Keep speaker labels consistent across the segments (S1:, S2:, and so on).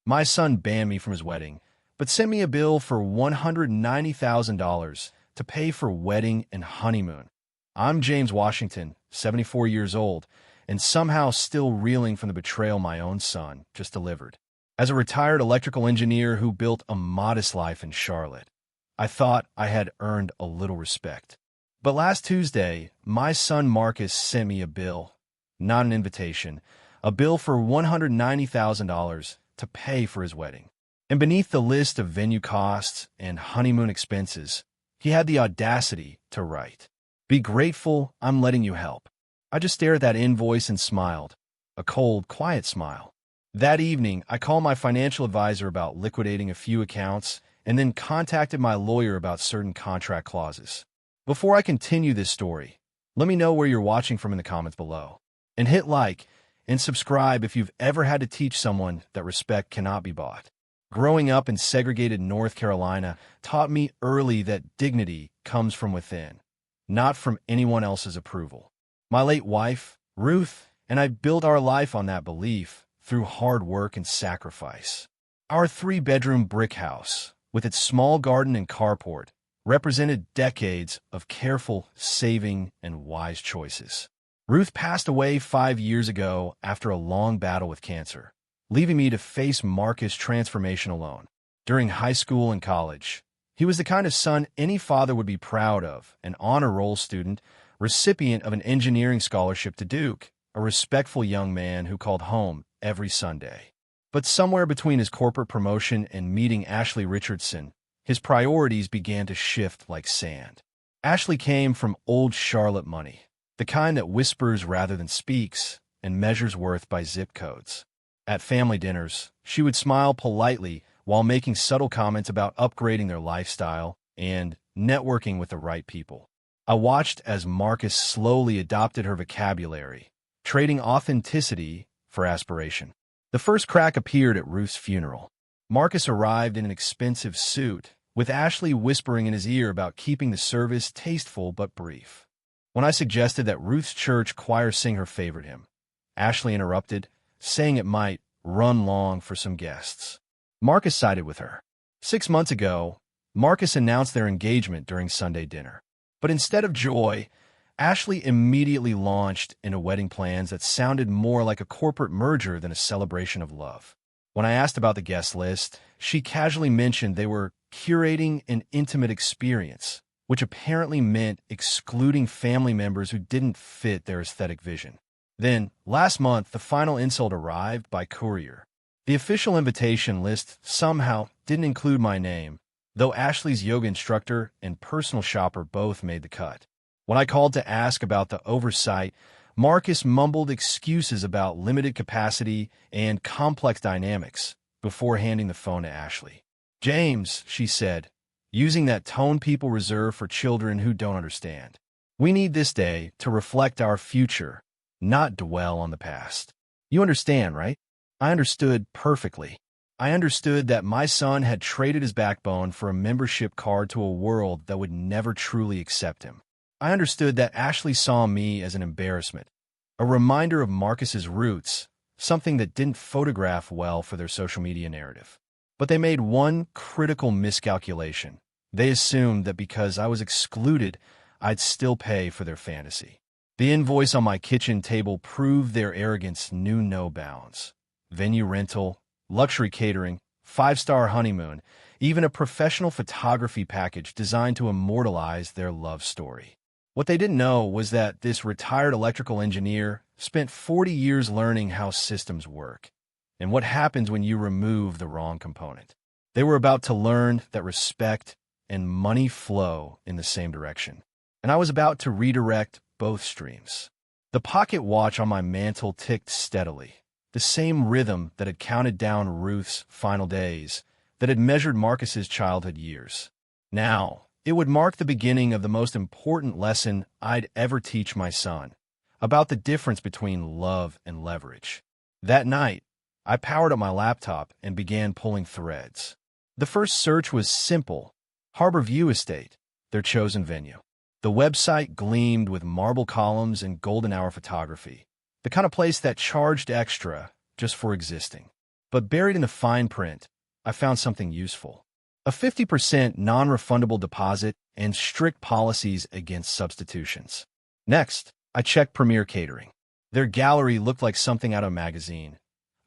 S1: My son banned me from his wedding, but sent me a bill for $190,000 to pay for wedding and honeymoon. I'm James Washington, 74 years old, and somehow still reeling from the betrayal my own son just delivered. As a retired electrical engineer who built a modest life in Charlotte, I thought I had earned a little respect. But last Tuesday, my son Marcus sent me a bill, not an invitation, a bill for $190,000 to pay for his wedding. And beneath the list of venue costs and honeymoon expenses, he had the audacity to write, "Be grateful I'm letting you help." I just stared at that invoice and smiled, a cold, quiet smile. That evening, I called my financial advisor about liquidating a few accounts and then contacted my lawyer about certain contract clauses. Before I continue this story, let me know where you're watching from in the comments below. And hit like and subscribe if you've ever had to teach someone that respect cannot be bought. Growing up in segregated North Carolina taught me early that dignity comes from within, not from anyone else's approval. My late wife, Ruth, and I built our life on that belief through hard work and sacrifice. Our 3-bedroom brick house, with its small garden and carport, represented decades of careful saving and wise choices. Ruth passed away 5 years ago after a long battle with cancer, leaving me to face Marcus' transformation alone. During high school and college, he was the kind of son any father would be proud of, an honor roll student, recipient of an engineering scholarship to Duke, a respectful young man who called home every Sunday. But somewhere between his corporate promotion and meeting Ashley Richardson, his priorities began to shift like sand. Ashley came from old Charlotte money, the kind that whispers rather than speaks and measures worth by zip codes. At family dinners, she would smile politely while making subtle comments about upgrading their lifestyle and networking with the right people. I watched as Marcus slowly adopted her vocabulary, trading authenticity for aspiration. The first crack appeared at Ruth's funeral. Marcus arrived in an expensive suit, with Ashley whispering in his ear about keeping the service tasteful but brief. When I suggested that Ruth's church choir sing her favorite hymn, Ashley interrupted, saying it might run long for some guests. Marcus sided with her. 6 months ago, Marcus announced their engagement during Sunday dinner. But instead of joy, Ashley immediately launched into wedding plans that sounded more like a corporate merger than a celebration of love. When I asked about the guest list, she casually mentioned they were curating an intimate experience, which apparently meant excluding family members who didn't fit their aesthetic vision. Then, last month, the final insult arrived by courier. The official invitation list somehow didn't include my name, though Ashley's yoga instructor and personal shopper both made the cut. When I called to ask about the oversight, Marcus mumbled excuses about limited capacity and complex dynamics before handing the phone to Ashley. "James," she said, using that tone people reserve for children who don't understand. "We need this day to reflect our future, not dwell on the past." You understand, right? I understood perfectly. I understood that my son had traded his backbone for a membership card to a world that would never truly accept him. I understood that Ashley saw me as an embarrassment, a reminder of Marcus's roots, something that didn't photograph well for their social media narrative. But they made one critical miscalculation. They assumed that because I was excluded, I'd still pay for their fantasy. The invoice on my kitchen table proved their arrogance knew no bounds. Venue rental, luxury catering, 5-star honeymoon, even a professional photography package designed to immortalize their love story. What they didn't know was that this retired electrical engineer spent 40 years learning how systems work and what happens when you remove the wrong component. They were about to learn that respect and money flow in the same direction, and I was about to redirect both streams. The pocket watch on my mantle ticked steadily, the same rhythm that had counted down Ruth's final days, that had measured Marcus's childhood years. Now, it would mark the beginning of the most important lesson I'd ever teach my son, about the difference between love and leverage. That night, I powered up my laptop and began pulling threads. The first search was simple: Harbor View Estate, their chosen venue. The website gleamed with marble columns and golden hour photography, the kind of place that charged extra just for existing. But buried in the fine print, I found something useful. A 50% non-refundable deposit and strict policies against substitutions. Next, I checked Premier Catering. Their gallery looked like something out of a magazine.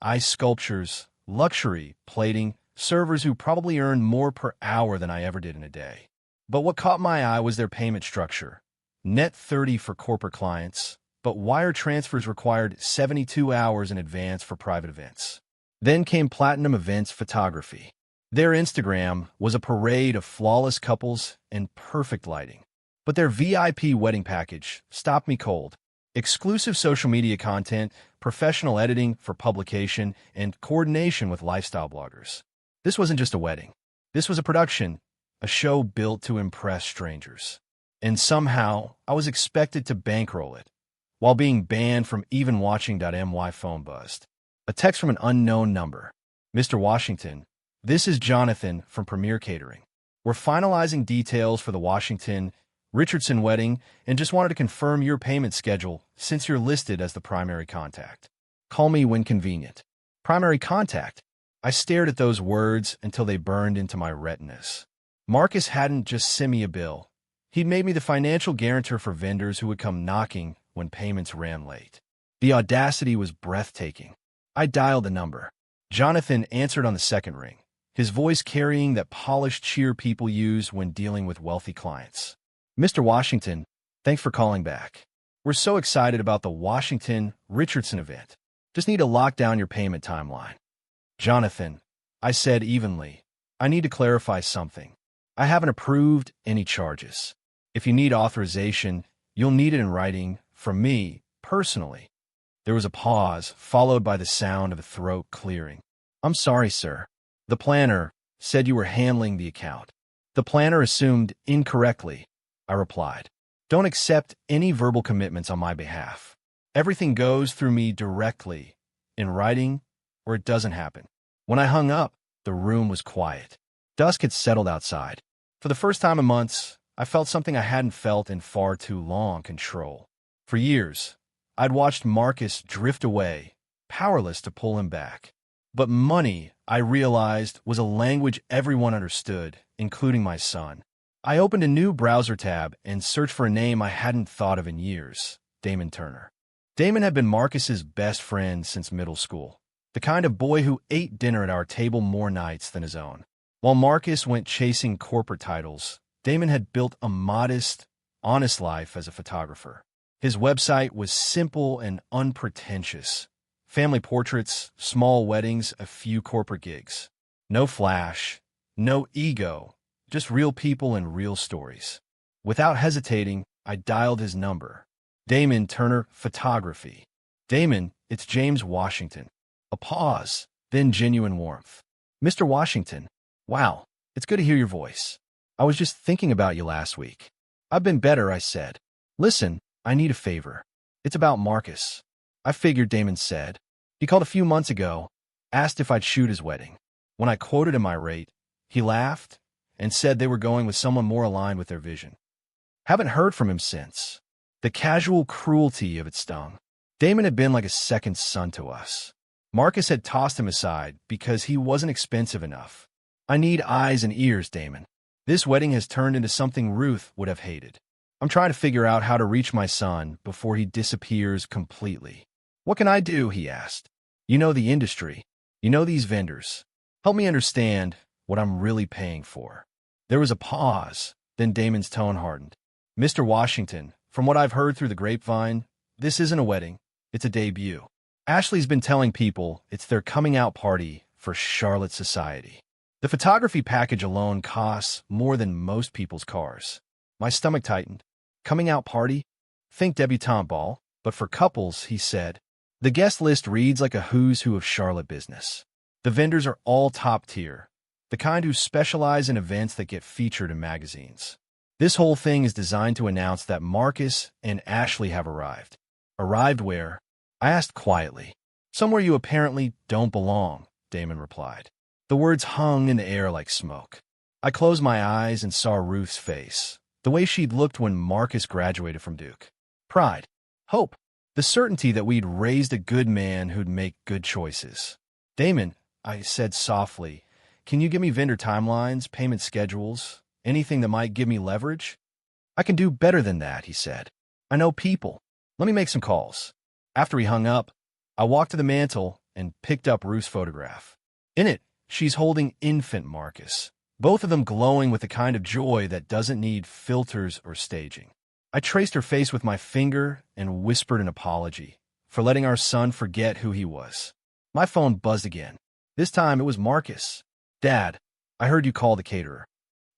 S1: Ice sculptures, luxury, plating, servers who probably earned more per hour than I ever did in a day. But what caught my eye was their payment structure. Net 30 for corporate clients, but wire transfers required 72 hours in advance for private events. Then came Platinum Events Photography. Their Instagram was a parade of flawless couples and perfect lighting. But their VIP wedding package stopped me cold. Exclusive social media content, professional editing for publication, and coordination with lifestyle bloggers. This wasn't just a wedding. This was a production, a show built to impress strangers. And somehow, I was expected to bankroll it, while being banned from even watching.my phone buzzed. A text from an unknown number. Mr. Washington, this is Jonathan from Premier Catering. We're finalizing details for the Washington Richardson wedding and just wanted to confirm your payment schedule since you're listed as the primary contact. Call me when convenient. Primary contact? I stared at those words until they burned into my retinas. Marcus hadn't just sent me a bill. He'd made me the financial guarantor for vendors who would come knocking when payments ran late. The audacity was breathtaking. I dialed the number. Jonathan answered on the second ring, his voice carrying that polished cheer people use when dealing with wealthy clients. Mr. Washington, thanks for calling back. We're so excited about the Washington Richardson event. Just need to lock down your payment timeline. Jonathan, I said evenly, I need to clarify something. I haven't approved any charges. If you need authorization, you'll need it in writing from me, personally. There was a pause, followed by the sound of a throat clearing. I'm sorry, sir. The planner said you were handling the account. The planner assumed incorrectly, I replied. Don't accept any verbal commitments on my behalf. Everything goes through me directly, in writing, or it doesn't happen. When I hung up, the room was quiet. Dusk had settled outside. For the first time in months, I felt something I hadn't felt in far too long: control. For years, I'd watched Marcus drift away, powerless to pull him back. But money, I realized, was a language everyone understood, including my son. I opened a new browser tab and searched for a name I hadn't thought of in years: Damon Turner. Damon had been Marcus's best friend since middle school, the kind of boy who ate dinner at our table more nights than his own. While Marcus went chasing corporate titles, Damon had built a modest, honest life as a photographer. His website was simple and unpretentious. Family portraits, small weddings, a few corporate gigs. No flash, no ego, just real people and real stories. Without hesitating, I dialed his number. Damon Turner Photography. Damon, it's James Washington. A pause, then genuine warmth. Mr. Washington, wow, it's good to hear your voice. I was just thinking about you last week. I've been better, I said. Listen, I need a favor. It's about Marcus. I figured, Damon said. He called a few months ago, asked if I'd shoot his wedding. When I quoted him my rate, he laughed and said they were going with someone more aligned with their vision. Haven't heard from him since. The casual cruelty of it stung. Damon had been like a second son to us. Marcus had tossed him aside because he wasn't expensive enough. I need eyes and ears, Damon. This wedding has turned into something Ruth would have hated. I'm trying to figure out how to reach my son before he disappears completely. What can I do? He asked. You know the industry. You know these vendors. Help me understand what I'm really paying for. There was a pause, then Damon's tone hardened. Mr. Washington, from what I've heard through the grapevine, this isn't a wedding. It's a debut. Ashley's been telling people it's their coming out party for Charlotte society. The photography package alone costs more than most people's cars. My stomach tightened. Coming out party? Think debutante ball, but for couples, he said. The guest list reads like a who's who of Charlotte business. The vendors are all top tier, the kind who specialize in events that get featured in magazines. This whole thing is designed to announce that Marcus and Ashley have arrived. Arrived where? I asked quietly. Somewhere you apparently don't belong, Damon replied. The words hung in the air like smoke. I closed my eyes and saw Ruth's face, the way she'd looked when Marcus graduated from Duke. Pride, hope, the certainty that we'd raised a good man who'd make good choices. Damon, I said softly. Can you give me vendor timelines, payment schedules, anything that might give me leverage? I can do better than that, he said. I know people. Let me make some calls. After he hung up, I walked to the mantel and picked up Ruth's photograph. In it, she's holding infant Marcus, both of them glowing with the kind of joy that doesn't need filters or staging. I traced her face with my finger and whispered an apology for letting our son forget who he was. My phone buzzed again. This time it was Marcus. Dad, I heard you call the caterer.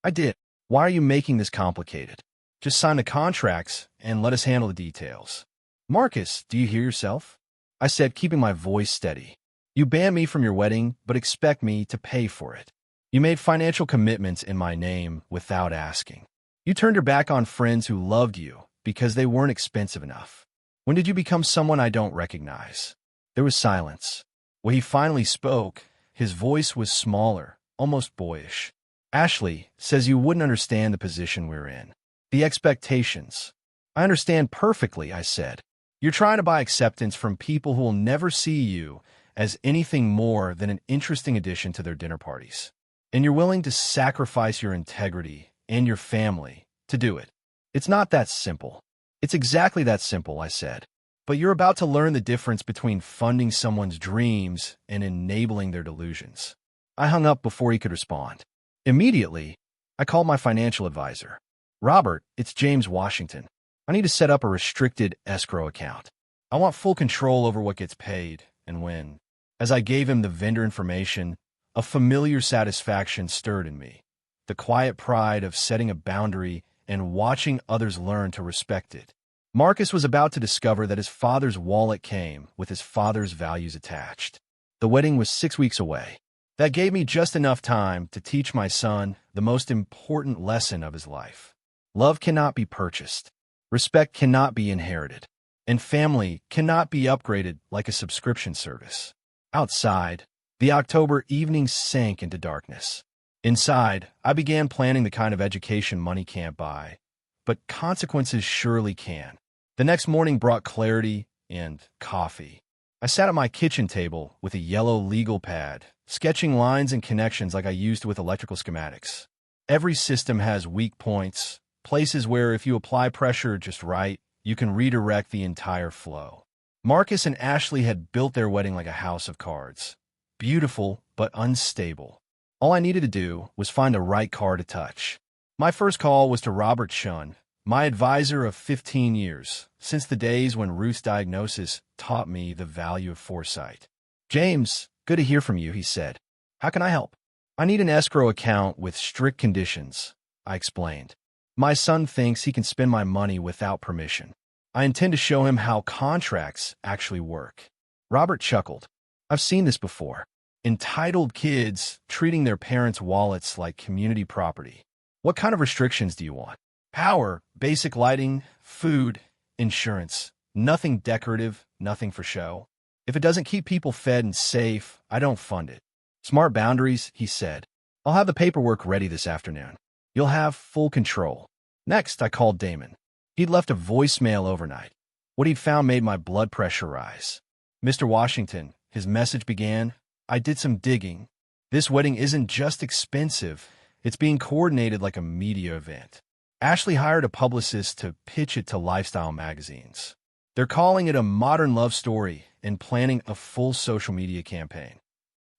S1: I did. Why are you making this complicated? Just sign the contracts and let us handle the details. Marcus, do you hear yourself? I said, keeping my voice steady. You banned me from your wedding, but expect me to pay for it. You made financial commitments in my name without asking. You turned your back on friends who loved you because they weren't expensive enough. When did you become someone I don't recognize? There was silence. When he finally spoke, his voice was smaller, almost boyish. Ashley says you wouldn't understand the position we're in. The expectations. I understand perfectly, I said. You're trying to buy acceptance from people who will never see you as anything more than an interesting addition to their dinner parties. And you're willing to sacrifice your integrity and your family to do it. It's not that simple. It's exactly that simple, I said. But you're about to learn the difference between funding someone's dreams and enabling their delusions. I hung up before he could respond. Immediately, I called my financial advisor. Robert, it's James Washington. I need to set up a restricted escrow account. I want full control over what gets paid and when. As I gave him the vendor information, a familiar satisfaction stirred in me. The quiet pride of setting a boundary and watching others learn to respect it. Marcus was about to discover that his father's wallet came with his father's values attached. The wedding was 6 weeks away. That gave me just enough time to teach my son the most important lesson of his life. Love cannot be purchased. Respect cannot be inherited. And family cannot be upgraded like a subscription service. Outside, the October evening sank into darkness. Inside, I began planning the kind of education money can't buy, but consequences surely can. The next morning brought clarity and coffee. I sat at my kitchen table with a yellow legal pad, sketching lines and connections like I used with electrical schematics. Every system has weak points, places where if you apply pressure just right, you can redirect the entire flow. Marcus and Ashley had built their wedding like a house of cards. Beautiful, but unstable. All I needed to do was find the right card to touch. My first call was to Robert Shun, my advisor of 15 years, since the days when Ruth's diagnosis taught me the value of foresight. James, good to hear from you, he said. How can I help? I need an escrow account with strict conditions, I explained. My son thinks he can spend my money without permission. I intend to show him how contracts actually work. Robert chuckled. I've seen this before. Entitled kids treating their parents' wallets like community property. What kind of restrictions do you want? Power, basic lighting, food, insurance. Nothing decorative, nothing for show. If it doesn't keep people fed and safe, I don't fund it. Smart boundaries, he said. I'll have the paperwork ready this afternoon. You'll have full control. Next, I called Damon. He'd left a voicemail overnight. What he'd found made my blood pressure rise. Mr. Washington, his message began, I did some digging. This wedding isn't just expensive, it's being coordinated like a media event. Ashley hired a publicist to pitch it to lifestyle magazines. They're calling it a modern love story and planning a full social media campaign.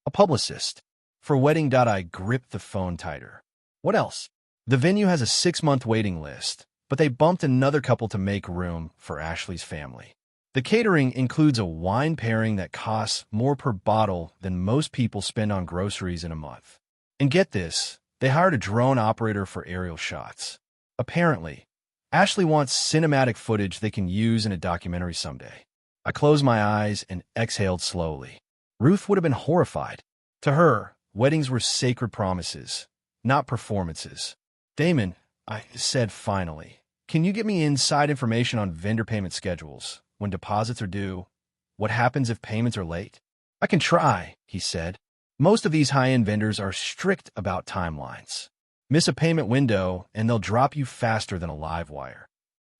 S1: A publicist. For wedding. I gripped the phone tighter. What else? The venue has a 6-month waiting list, but they bumped another couple to make room for Ashley's family. The catering includes a wine pairing that costs more per bottle than most people spend on groceries in a month. And get this, they hired a drone operator for aerial shots. Apparently, Ashley wants cinematic footage they can use in a documentary someday. I closed my eyes and exhaled slowly. Ruth would have been horrified. To her, weddings were sacred promises, not performances. Damon, I said finally, can you get me inside information on vendor payment schedules? When deposits are due, what happens if payments are late? I can try, he said. Most of these high-end vendors are strict about timelines. Miss a payment window, and they'll drop you faster than a live wire.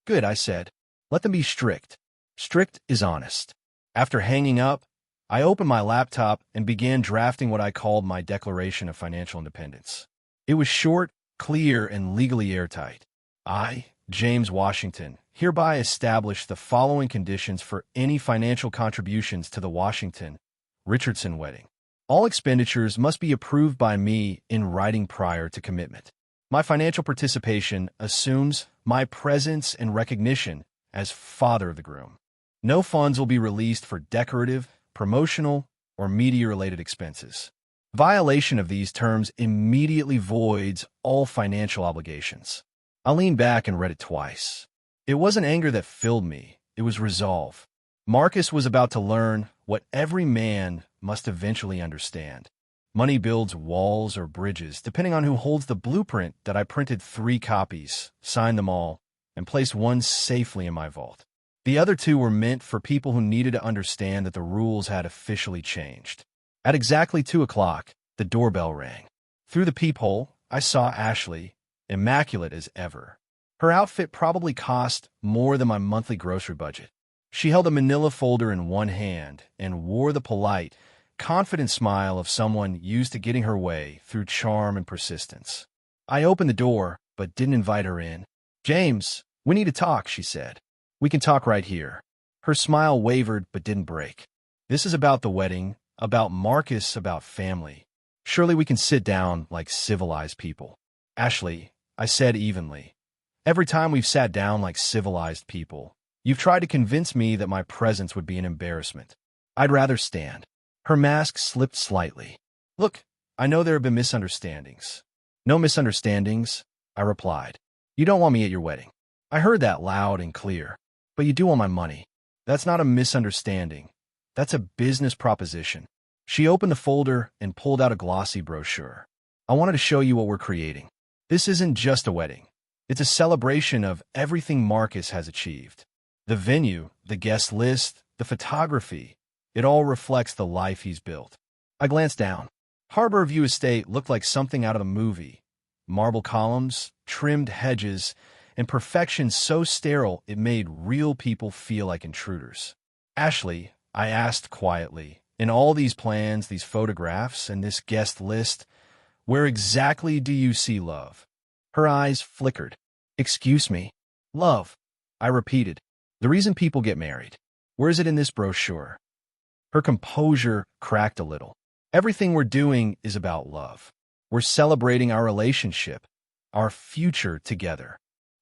S1: Good, I said. Let them be strict. Strict is honest. After hanging up, I opened my laptop and began drafting what I called my Declaration of Financial Independence. It was short, clear, and legally airtight. I, James Washington, hereby establish the following conditions for any financial contributions to the Washington Richardson wedding. All expenditures must be approved by me in writing prior to commitment. My financial participation assumes my presence and recognition as father of the groom. No funds will be released for decorative, promotional, or media-related expenses. Violation of these terms immediately voids all financial obligations. I leaned back and read it twice. It wasn't anger that filled me, it was resolve. Marcus was about to learn what every man must eventually understand. Money builds walls or bridges, depending on who holds the blueprint that I printed 3 copies, signed them all, and placed one safely in my vault. The other 2 were meant for people who needed to understand that the rules had officially changed. At exactly 2 o'clock, the doorbell rang. Through the peephole, I saw Ashley, immaculate as ever. Her outfit probably cost more than my monthly grocery budget. She held a manila folder in one hand and wore the polite, confident smile of someone used to getting her way through charm and persistence. I opened the door, but didn't invite her in. "James, we need to talk," she said. "We can talk right here." Her smile wavered but didn't break. "This is about the wedding, about Marcus, about family. Surely we can sit down like civilized people." "Ashley," I said evenly, "every time we've sat down like civilized people, you've tried to convince me that my presence would be an embarrassment. I'd rather stand." Her mask slipped slightly. "Look, I know there have been misunderstandings." "No misunderstandings," I replied. "You don't want me at your wedding." I heard that loud and clear. "But you do want my money." "That's not a misunderstanding. That's a business proposition." She opened the folder and pulled out a glossy brochure. "I wanted to show you what we're creating. This isn't just a wedding. It's a celebration of everything Marcus has achieved. The venue, the guest list, the photography, it all reflects the life he's built." I glanced down. Harbor View Estate looked like something out of a movie. Marble columns, trimmed hedges, and perfection so sterile it made real people feel like intruders. "Ashley," I asked quietly, "in all these plans, these photographs, and this guest list, where exactly do you see love?" Her eyes flickered. "Excuse me." "Love," I repeated. "The reason people get married. Where is it in this brochure?" Her composure cracked a little. "Everything we're doing is about love. We're celebrating our relationship, our future together."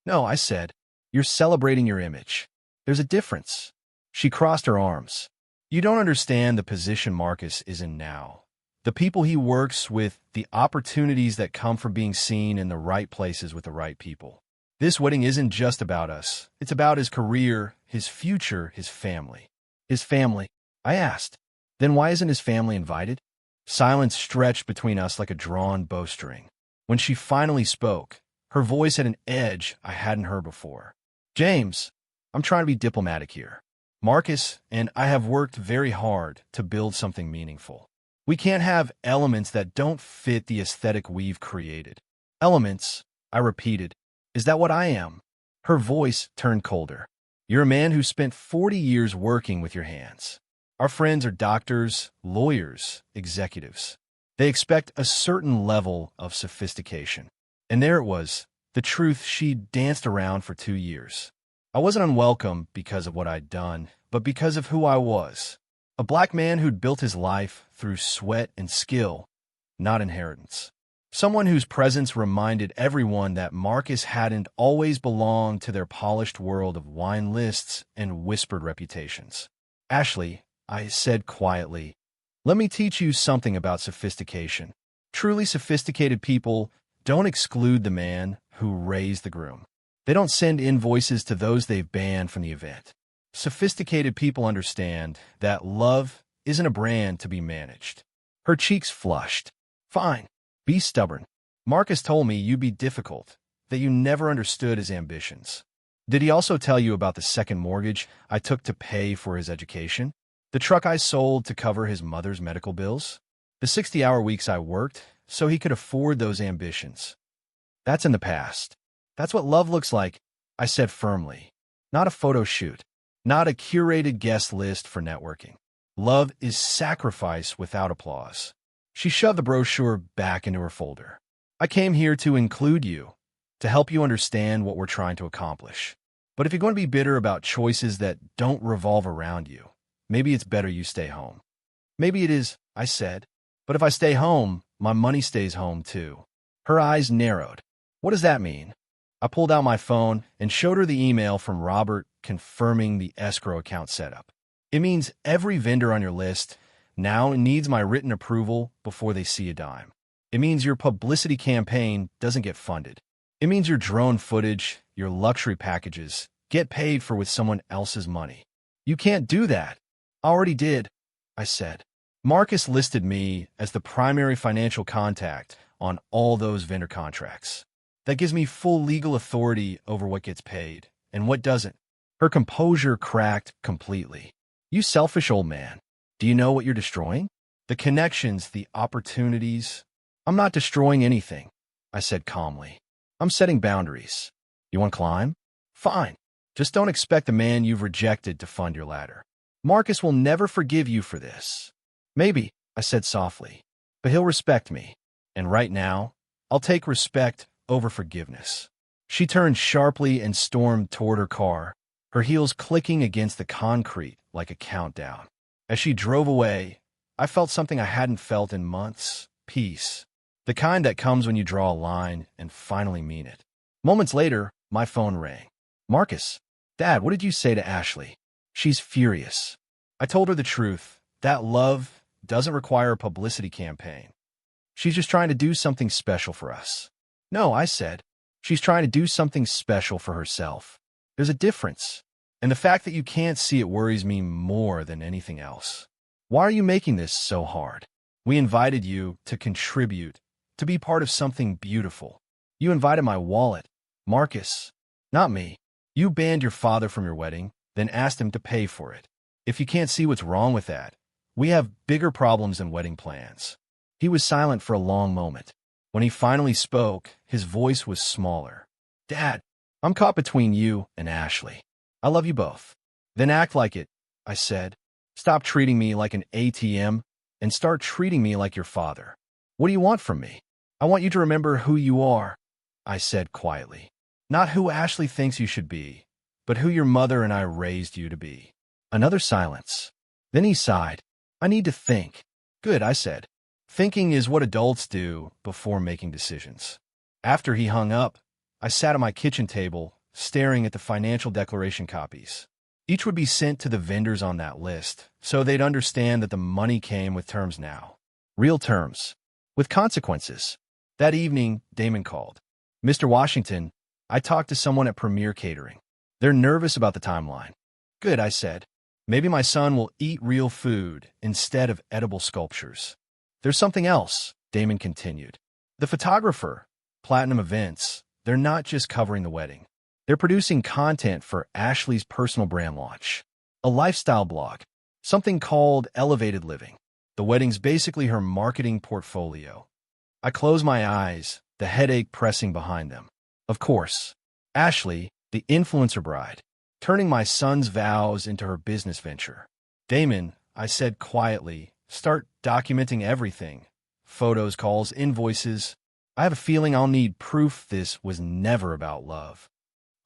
S1: "No," I said. "You're celebrating your image. There's a difference." She crossed her arms. "You don't understand the position Marcus is in now. The people he works with, the opportunities that come from being seen in the right places with the right people. This wedding isn't just about us. It's about his career, his future, his family." "His family?" I asked. "Then why isn't his family invited?" Silence stretched between us like a drawn bowstring. When she finally spoke, her voice had an edge I hadn't heard before. "James, I'm trying to be diplomatic here. Marcus and I have worked very hard to build something meaningful. We can't have elements that don't fit the aesthetic we've created." "Elements," I repeated. "Is that what I am?" Her voice turned colder. "You're a man who spent 40 years working with your hands. Our friends are doctors, lawyers, executives. They expect a certain level of sophistication." And there it was, the truth she'd danced around for 2 years. I wasn't unwelcome because of what I'd done, but because of who I was. A black man who'd built his life through sweat and skill, not inheritance. Someone whose presence reminded everyone that Marcus hadn't always belonged to their polished world of wine lists and whispered reputations. "Ashley," I said quietly, "let me teach you something about sophistication. Truly sophisticated people don't exclude the man who raised the groom. They don't send invoices to those they've banned from the event. Sophisticated people understand that love isn't a brand to be managed." Her cheeks flushed. "Fine. Be stubborn. Marcus told me you'd be difficult, that you never understood his ambitions. Did he also tell you about the second mortgage I took to pay for his education? The truck I sold to cover his mother's medical bills? The 60-hour weeks I worked so he could afford those ambitions? That's in the past. That's what love looks like," I said firmly. "Not a photo shoot. Not a curated guest list for networking. Love is sacrifice without applause. She shoved the brochure back into her folder. I came here to include you, to help you understand what we're trying to accomplish. But if you're going to be bitter about choices that don't revolve around you, maybe it's better you stay home. Maybe it is, I said. But if I stay home, my money stays home too. Her eyes narrowed. What does that mean? I pulled out my phone and showed her the email from Robert confirming the escrow account setup. It means every vendor on your list now needs my written approval before they see a dime. It means your publicity campaign doesn't get funded. It means your drone footage, your luxury packages, get paid for with someone else's money. You can't do that. I already did, I said. Marcus listed me as the primary financial contact on all those vendor contracts. That gives me full legal authority over what gets paid and what doesn't. Her composure cracked completely. You selfish old man. Do you know what you're destroying? The connections, the opportunities. I'm not destroying anything, I said calmly. I'm setting boundaries. You want to climb? Fine. Just don't expect the man you've rejected to fund your ladder. Marcus will never forgive you for this. Maybe, I said softly, but he'll respect me. And right now, I'll take respect over forgiveness. She turned sharply and stormed toward her car, her heels clicking against the concrete like a countdown. As she drove away, I felt something I hadn't felt in months. Peace. The kind that comes when you draw a line and finally mean it. Moments later, my phone rang. Marcus, Dad, what did you say to Ashley? She's furious. I told her the truth. That love doesn't require a publicity campaign. She's just trying to do something special for us. No, I said. She's trying to do something special for herself. There's a difference. And the fact that you can't see it worries me more than anything else. Why are you making this so hard? We invited you to contribute, to be part of something beautiful. You invited my wallet, Marcus, not me. You banned your father from your wedding, then asked him to pay for it. If you can't see what's wrong with that, we have bigger problems than wedding plans. He was silent for a long moment. When he finally spoke, his voice was smaller. Dad, I'm caught between you and Ashley. I love you both. Then act like it, I said. Stop treating me like an ATM and start treating me like your father. What do you want from me? I want you to remember who you are, I said quietly. Not who Ashley thinks you should be, but who your mother and I raised you to be. Another silence. Then he sighed. I need to think. Good, I said. Thinking is what adults do before making decisions. After he hung up, I sat at my kitchen table, staring at the financial declaration copies. Each would be sent to the vendors on that list, so they'd understand that the money came with terms now. Real terms. With consequences. That evening, Damon called. Mr. Washington, I talked to someone at Premier Catering. They're nervous about the timeline. Good, I said. Maybe my son will eat real food instead of edible sculptures. There's something else, Damon continued. The photographer, Platinum Events, they're not just covering the wedding. They're producing content for Ashley's personal brand launch. A lifestyle blog. Something called Elevated Living. The wedding's basically her marketing portfolio. I closed my eyes, the headache pressing behind them. Of course, Ashley, the influencer bride, turning my son's vows into her business venture. Damon, I said quietly, start documenting everything. Photos, calls, invoices. I have a feeling I'll need proof this was never about love.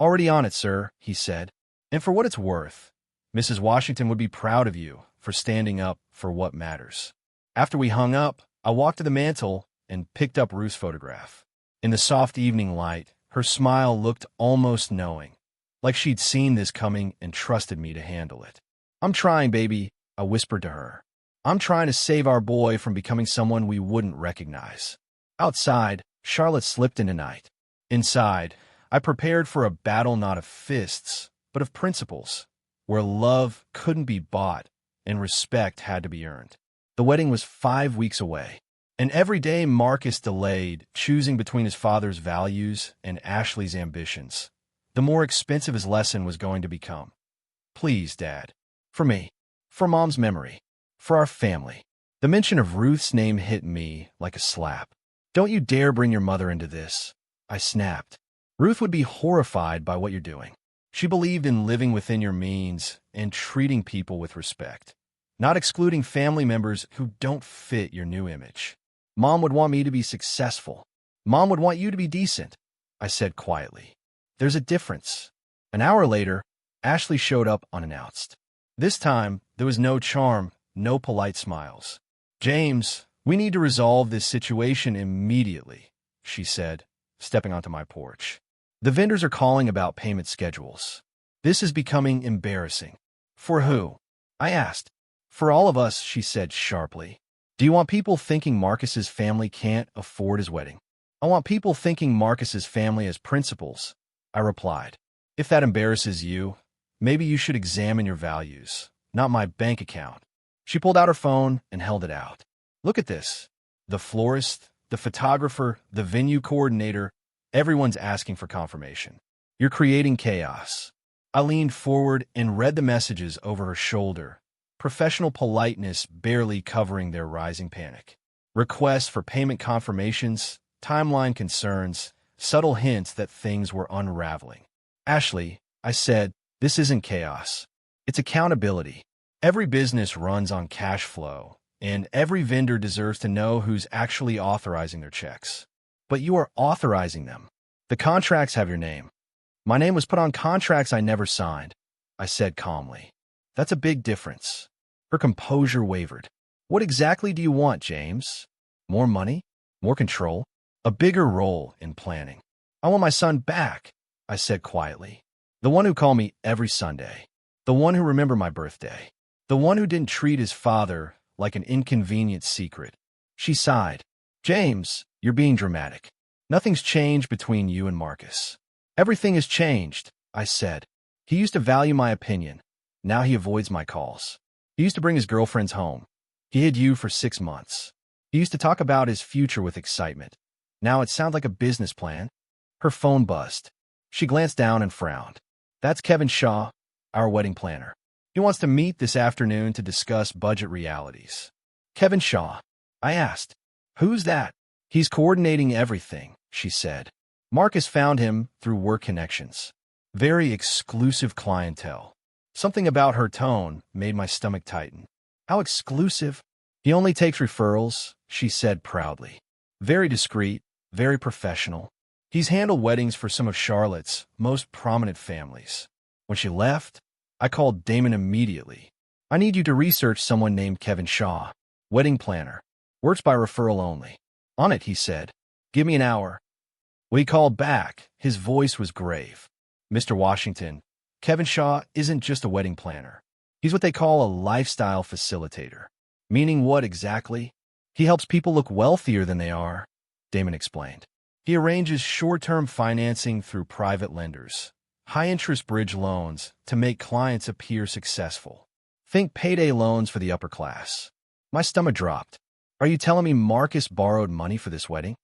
S1: Already on it, sir, he said. And for what it's worth, Mrs. Washington would be proud of you for standing up for what matters. After we hung up, I walked to the mantel and picked up Ruth's photograph. In the soft evening light, her smile looked almost knowing, like she'd seen this coming and trusted me to handle it. I'm trying, baby, I whispered to her. I'm trying to save our boy from becoming someone we wouldn't recognize. Outside, Charlotte slipped into night. Inside, I prepared for a battle not of fists, but of principles, where love couldn't be bought and respect had to be earned. The wedding was 5 weeks away, and every day Marcus delayed, choosing between his father's values and Ashley's ambitions. The more expensive his lesson was going to become. Please, Dad. For me. For Mom's memory. For our family. The mention of Ruth's name hit me like a slap. Don't you dare bring your mother into this, I snapped. Ruth would be horrified by what you're doing. She believed in living within your means and treating people with respect, not excluding family members who don't fit your new image. Mom would want me to be successful. Mom would want you to be decent, I said quietly. There's a difference. An hour later, Ashley showed up unannounced. This time, there was no charm, no polite smiles. James, we need to resolve this situation immediately, she said, stepping onto my porch. The vendors are calling about payment schedules. This is becoming embarrassing. For who? I asked. For all of us, she said sharply. Do you want people thinking Marcus's family can't afford his wedding? I want people thinking Marcus's family has principles, I replied. If that embarrasses you, maybe you should examine your values, not my bank account. She pulled out her phone and held it out. Look at this. The florist, the photographer, the venue coordinator, everyone's asking for confirmation. You're creating chaos. I leaned forward and read the messages over her shoulder, professional politeness barely covering their rising panic. Requests for payment confirmations, timeline concerns, subtle hints that things were unraveling. Ashley, I said, this isn't chaos. It's accountability. Every business runs on cash flow, and every vendor deserves to know who's actually authorizing their checks. But you are authorizing them. The contracts have your name. My name was put on contracts I never signed, I said calmly. That's a big difference. Her composure wavered. What exactly do you want, James? More money? More control? A bigger role in planning? I want my son back, I said quietly. The one who called me every Sunday. The one who remembered my birthday. The one who didn't treat his father like an inconvenient secret. She sighed. James, you're being dramatic. Nothing's changed between you and Marcus. Everything has changed, I said. He used to value my opinion. Now he avoids my calls. He used to bring his girlfriends home. He hid you for 6 months. He used to talk about his future with excitement. Now it sounds like a business plan. Her phone buzzed. She glanced down and frowned. That's Kevin Shaw, our wedding planner. He wants to meet this afternoon to discuss budget realities. Kevin Shaw, I asked. Who's that? He's coordinating everything, she said. Marcus found him through work connections. Very exclusive clientele. Something about her tone made my stomach tighten. How exclusive? He only takes referrals, she said proudly. Very discreet, very professional. He's handled weddings for some of Charlotte's most prominent families. When she left, I called Damon immediately. I need you to research someone named Kevin Shaw, wedding planner. Works by referral only. On it, he said. Give me an hour. When he called back, his voice was grave. Mr. Washington, Kevin Shaw isn't just a wedding planner. He's what they call a lifestyle facilitator. Meaning what exactly? He helps people look wealthier than they are, Damon explained. He arranges short-term financing through private lenders, high-interest bridge loans to make clients appear successful. Think payday loans for the upper class. My stomach dropped. Are you telling me Marcus borrowed money for this wedding?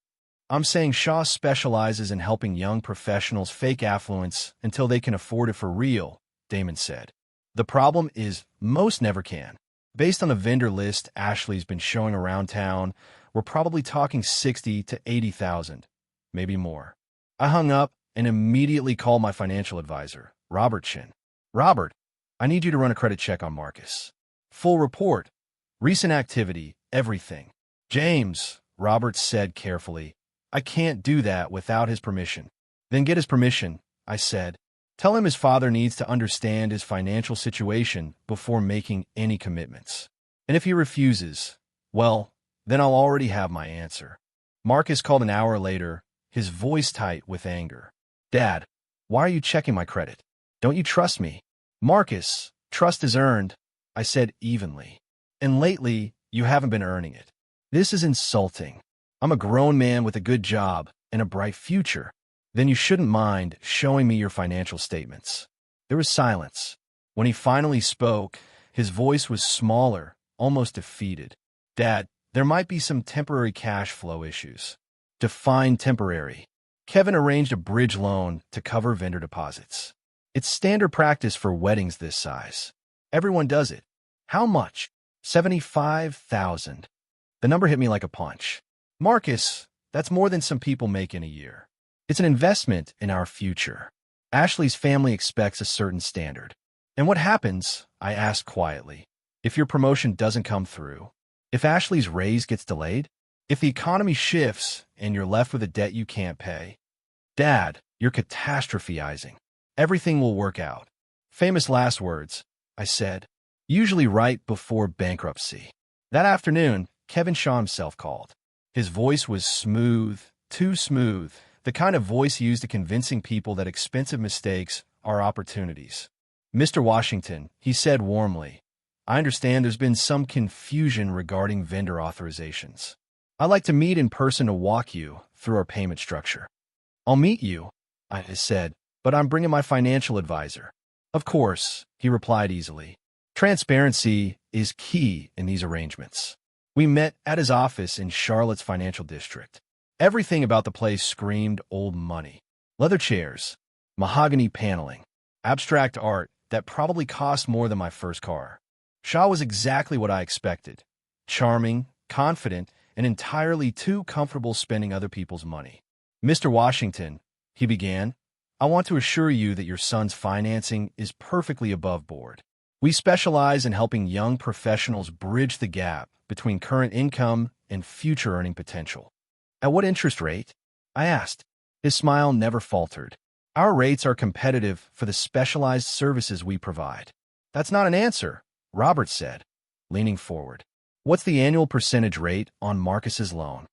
S1: I'm saying Shaw specializes in helping young professionals fake affluence until they can afford it for real, Damon said. The problem is most never can. Based on the vendor list Ashley's been showing around town, we're probably talking 60 to 80,000, maybe more. I hung up and immediately called my financial advisor, Robert Chin. Robert, I need you to run a credit check on Marcus. Full report, recent activity, everything. James, Robert said carefully, I can't do that without his permission. Then get his permission, I said. Tell him his father needs to understand his financial situation before making any commitments. And if he refuses, well, then I'll already have my answer. Marcus called an hour later, his voice tight with anger. Dad, why are you checking my credit? Don't you trust me? Marcus, trust is earned, I said evenly. And lately, you haven't been earning it. This is insulting. I'm a grown man with a good job and a bright future. Then you shouldn't mind showing me your financial statements. There was silence. When he finally spoke, his voice was smaller, almost defeated. Dad, there might be some temporary cash flow issues. Define temporary. Kevin arranged a bridge loan to cover vendor deposits. It's standard practice for weddings this size. Everyone does it. How much? $75,000. The number hit me like a punch. Marcus, that's more than some people make in a year. It's an investment in our future. Ashley's family expects a certain standard. And what happens? I asked quietly. If your promotion doesn't come through, if Ashley's raise gets delayed, if the economy shifts and you're left with a debt you can't pay, Dad, you're catastrophizing. Everything will work out. Famous last words, I said, usually right before bankruptcy. That afternoon, Kevin Shaw himself called. His voice was smooth, too smooth, the kind of voice used to convincing people that expensive mistakes are opportunities. Mr. Washington, he said warmly, I understand there's been some confusion regarding vendor authorizations. I'd like to meet in person to walk you through our payment structure. I'll meet you, I said, but I'm bringing my financial advisor. Of course, he replied easily. Transparency is key in these arrangements. We met at his office in Charlotte's financial district. Everything about the place screamed old money. Leather chairs, mahogany paneling, abstract art that probably cost more than my first car. Shaw was exactly what I expected. Charming, confident, and entirely too comfortable spending other people's money. Mr. Washington, he began, I want to assure you that your son's financing is perfectly above board. We specialize in helping young professionals bridge the gap between current income and future earning potential. At what interest rate? I asked. His smile never faltered. Our rates are competitive for the specialized services we provide. That's not an answer, Robert said, leaning forward. What's the annual percentage rate on Marcus's loan?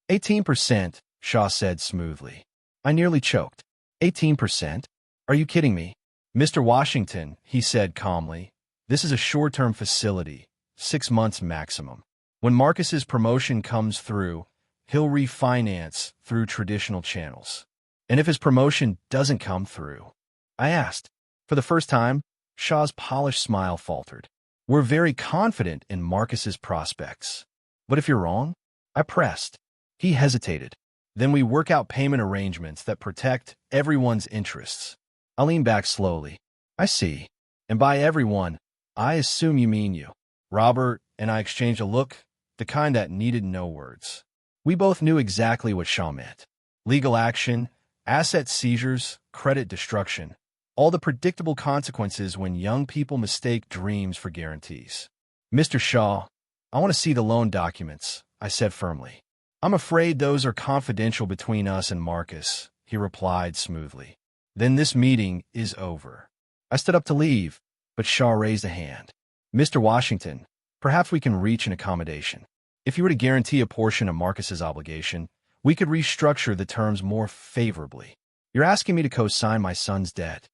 S1: 18%, Shaw said smoothly. I nearly choked. 18%? Are you kidding me? Mr. Washington, he said calmly, this is a short-term facility, 6 months maximum. When Marcus's promotion comes through, he'll refinance through traditional channels. And if his promotion doesn't come through? I asked. For the first time, Shaw's polished smile faltered. We're very confident in Marcus's prospects. But if you're wrong? I pressed. He hesitated. Then we work out payment arrangements that protect everyone's interests. I leaned back slowly. I see. And by everyone, I assume you mean you. Robert and I exchanged a look, the kind that needed no words. We both knew exactly what Shaw meant. Legal action, asset seizures, credit destruction. All the predictable consequences when young people mistake dreams for guarantees. Mr. Shaw, I want to see the loan documents, I said firmly. I'm afraid those are confidential between us and Marcus, he replied smoothly. Then this meeting is over. I stood up to leave, but Shaw raised a hand. Mr. Washington, perhaps we can reach an accommodation. If you were to guarantee a portion of Marcus's obligation, we could restructure the terms more favorably. You're asking me to co-sign my son's debt.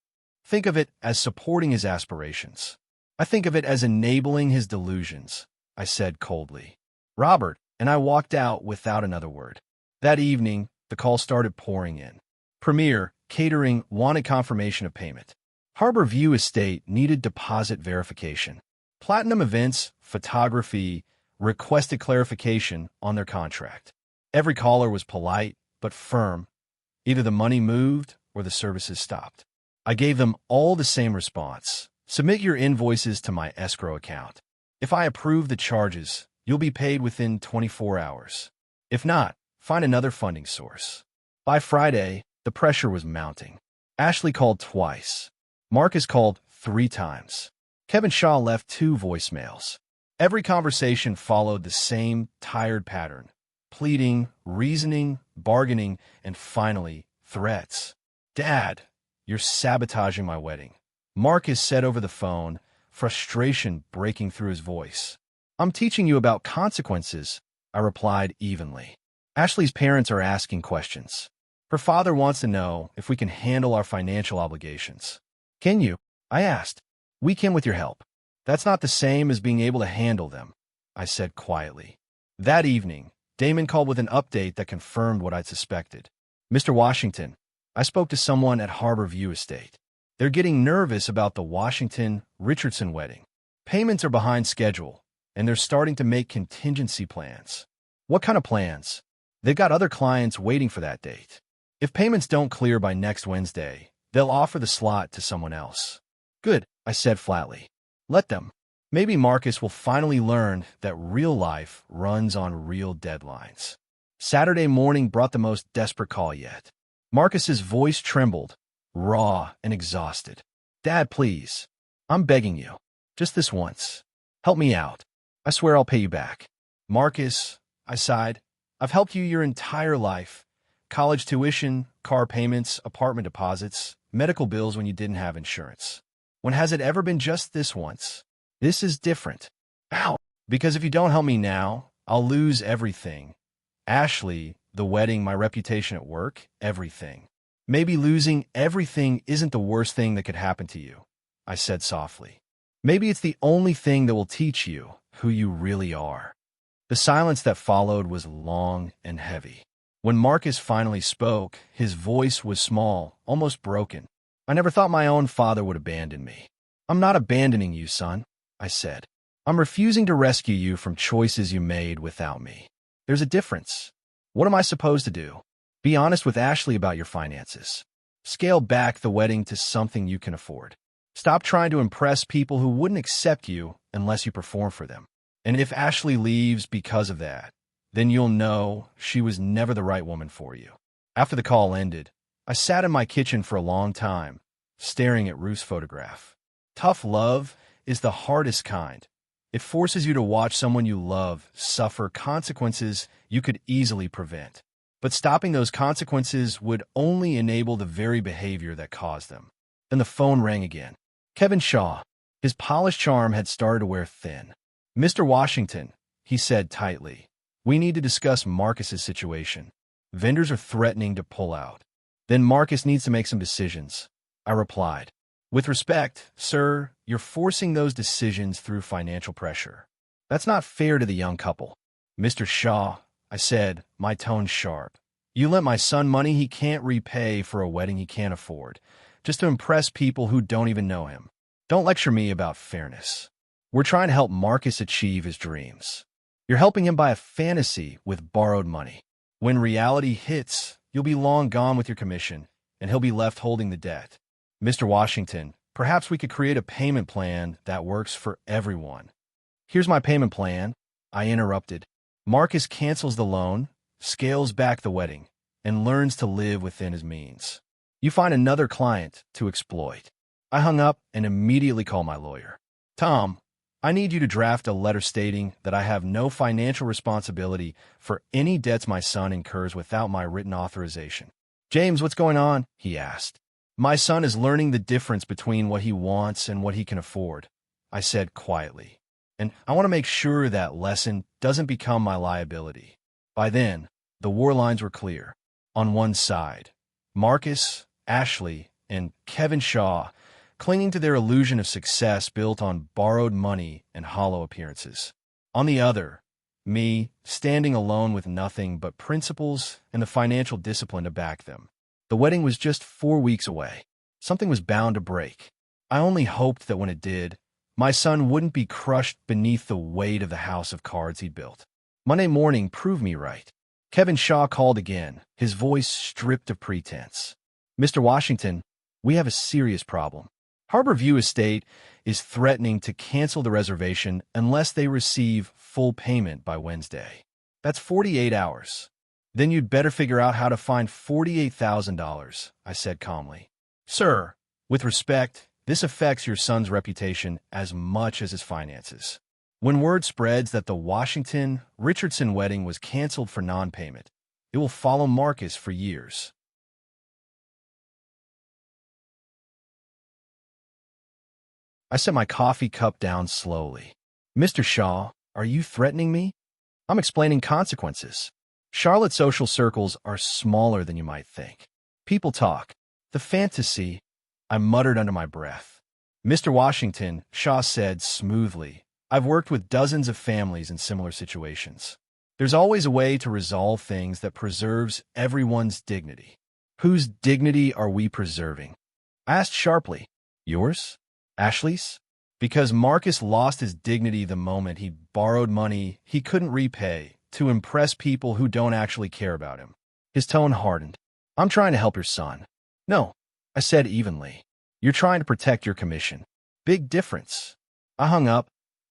S1: Think of it as supporting his aspirations. I think of it as enabling his delusions, I said coldly. Robert and I walked out without another word. That evening, the calls started pouring in. Premier, catering, wanted confirmation of payment. Harbor View Estate needed deposit verification. Platinum Events, photography, requested clarification on their contract. Every caller was polite, but firm. Either the money moved or the services stopped. I gave them all the same response. Submit your invoices to my escrow account. If I approve the charges, you'll be paid within 24 hours. If not, find another funding source. By Friday, the pressure was mounting. Ashley called twice. Marcus called 3 times. Kevin Shaw left 2 voicemails. Every conversation followed the same tired pattern. Pleading, reasoning, bargaining, and finally, threats. Dad, you're sabotaging my wedding. Marcus said over the phone, frustration breaking through his voice. I'm teaching you about consequences, I replied evenly. Ashley's parents are asking questions. Her father wants to know if we can handle our financial obligations. Can you? I asked. We can with your help. That's not the same as being able to handle them, I said quietly. That evening, Damon called with an update that confirmed what I'd suspected. Mr. Washington, I spoke to someone at Harbor View Estate. They're getting nervous about the Washington-Richardson wedding. Payments are behind schedule, and they're starting to make contingency plans. What kind of plans? They've got other clients waiting for that date. If payments don't clear by next Wednesday, they'll offer the slot to someone else. Good, I said flatly. Let them. Maybe Marcus will finally learn that real life runs on real deadlines. Saturday morning brought the most desperate call yet. Marcus's voice trembled, raw and exhausted. Dad, please. I'm begging you. Just this once. Help me out. I swear I'll pay you back. Marcus, I sighed. I've helped you your entire life. College tuition, car payments, apartment deposits, medical bills when you didn't have insurance. When has it ever been just this once? This is different. Ow! Because if you don't help me now, I'll lose everything. Ashley, the wedding, my reputation at work, everything. Maybe losing everything isn't the worst thing that could happen to you, I said softly. Maybe it's the only thing that will teach you who you really are. The silence that followed was long and heavy. When Marcus finally spoke, his voice was small, almost broken. I never thought my own father would abandon me. I'm not abandoning you, son, I said. I'm refusing to rescue you from choices you made without me. There's a difference. What am I supposed to do? Be honest with Ashley about your finances. Scale back the wedding to something you can afford. Stop trying to impress people who wouldn't accept you unless you perform for them. And if Ashley leaves because of that, then you'll know she was never the right woman for you. After the call ended, I sat in my kitchen for a long time, staring at Ruth's photograph. Tough love is the hardest kind. It forces you to watch someone you love suffer consequences you could easily prevent. But stopping those consequences would only enable the very behavior that caused them. Then the phone rang again. Kevin Shaw. His polished charm had started to wear thin. Mr. Washington, he said tightly, we need to discuss Marcus's situation. Vendors are threatening to pull out. Then Marcus needs to make some decisions, I replied. With respect, sir, you're forcing those decisions through financial pressure. That's not fair to the young couple. Mr. Shaw, I said, my tone sharp. You lent my son money he can't repay for a wedding he can't afford, just to impress people who don't even know him. Don't lecture me about fairness. We're trying to help Marcus achieve his dreams. You're helping him buy a fantasy with borrowed money. When reality hits, you'll be long gone with your commission, and he'll be left holding the debt. Mr. Washington, perhaps we could create a payment plan that works for everyone. Here's my payment plan, I interrupted. Marcus cancels the loan, scales back the wedding, and learns to live within his means. You find another client to exploit. I hung up and immediately called my lawyer. Tom, I need you to draft a letter stating that I have no financial responsibility for any debts my son incurs without my written authorization. James, what's going on? He asked. My son is learning the difference between what he wants and what he can afford, I said quietly. And I want to make sure that lesson doesn't become my liability. By then, the war lines were clear. On one side, Marcus, Ashley, and Kevin Shaw, clinging to their illusion of success built on borrowed money and hollow appearances. On the other, me, standing alone with nothing but principles and the financial discipline to back them. The wedding was just 4 weeks away. Something was bound to break. I only hoped that when it did, my son wouldn't be crushed beneath the weight of the house of cards he'd built. Monday morning proved me right. Kevin Shaw called again, his voice stripped of pretense. Mr. Washington, we have a serious problem. Harbor View Estate is threatening to cancel the reservation unless they receive full payment by Wednesday. That's 48 hours. Then you'd better figure out how to find $48,000, I said calmly. Sir, with respect, this affects your son's reputation as much as his finances. When word spreads that the Washington-Richardson wedding was canceled for non-payment, it will follow Marcus for years. I set my coffee cup down slowly. Mr. Shaw, are you threatening me? I'm explaining consequences. Charlotte's social circles are smaller than you might think. People talk. The fantasy, I muttered under my breath. Mr. Washington, Shaw said smoothly, I've worked with dozens of families in similar situations. There's always a way to resolve things that preserves everyone's dignity. Whose dignity are we preserving? I asked sharply. Yours? Ashley's? Because Marcus lost his dignity the moment he borrowed money he couldn't repay to impress people who don't actually care about him. His tone hardened. I'm trying to help your son. No, I said evenly. You're trying to protect your commission. Big difference. I hung up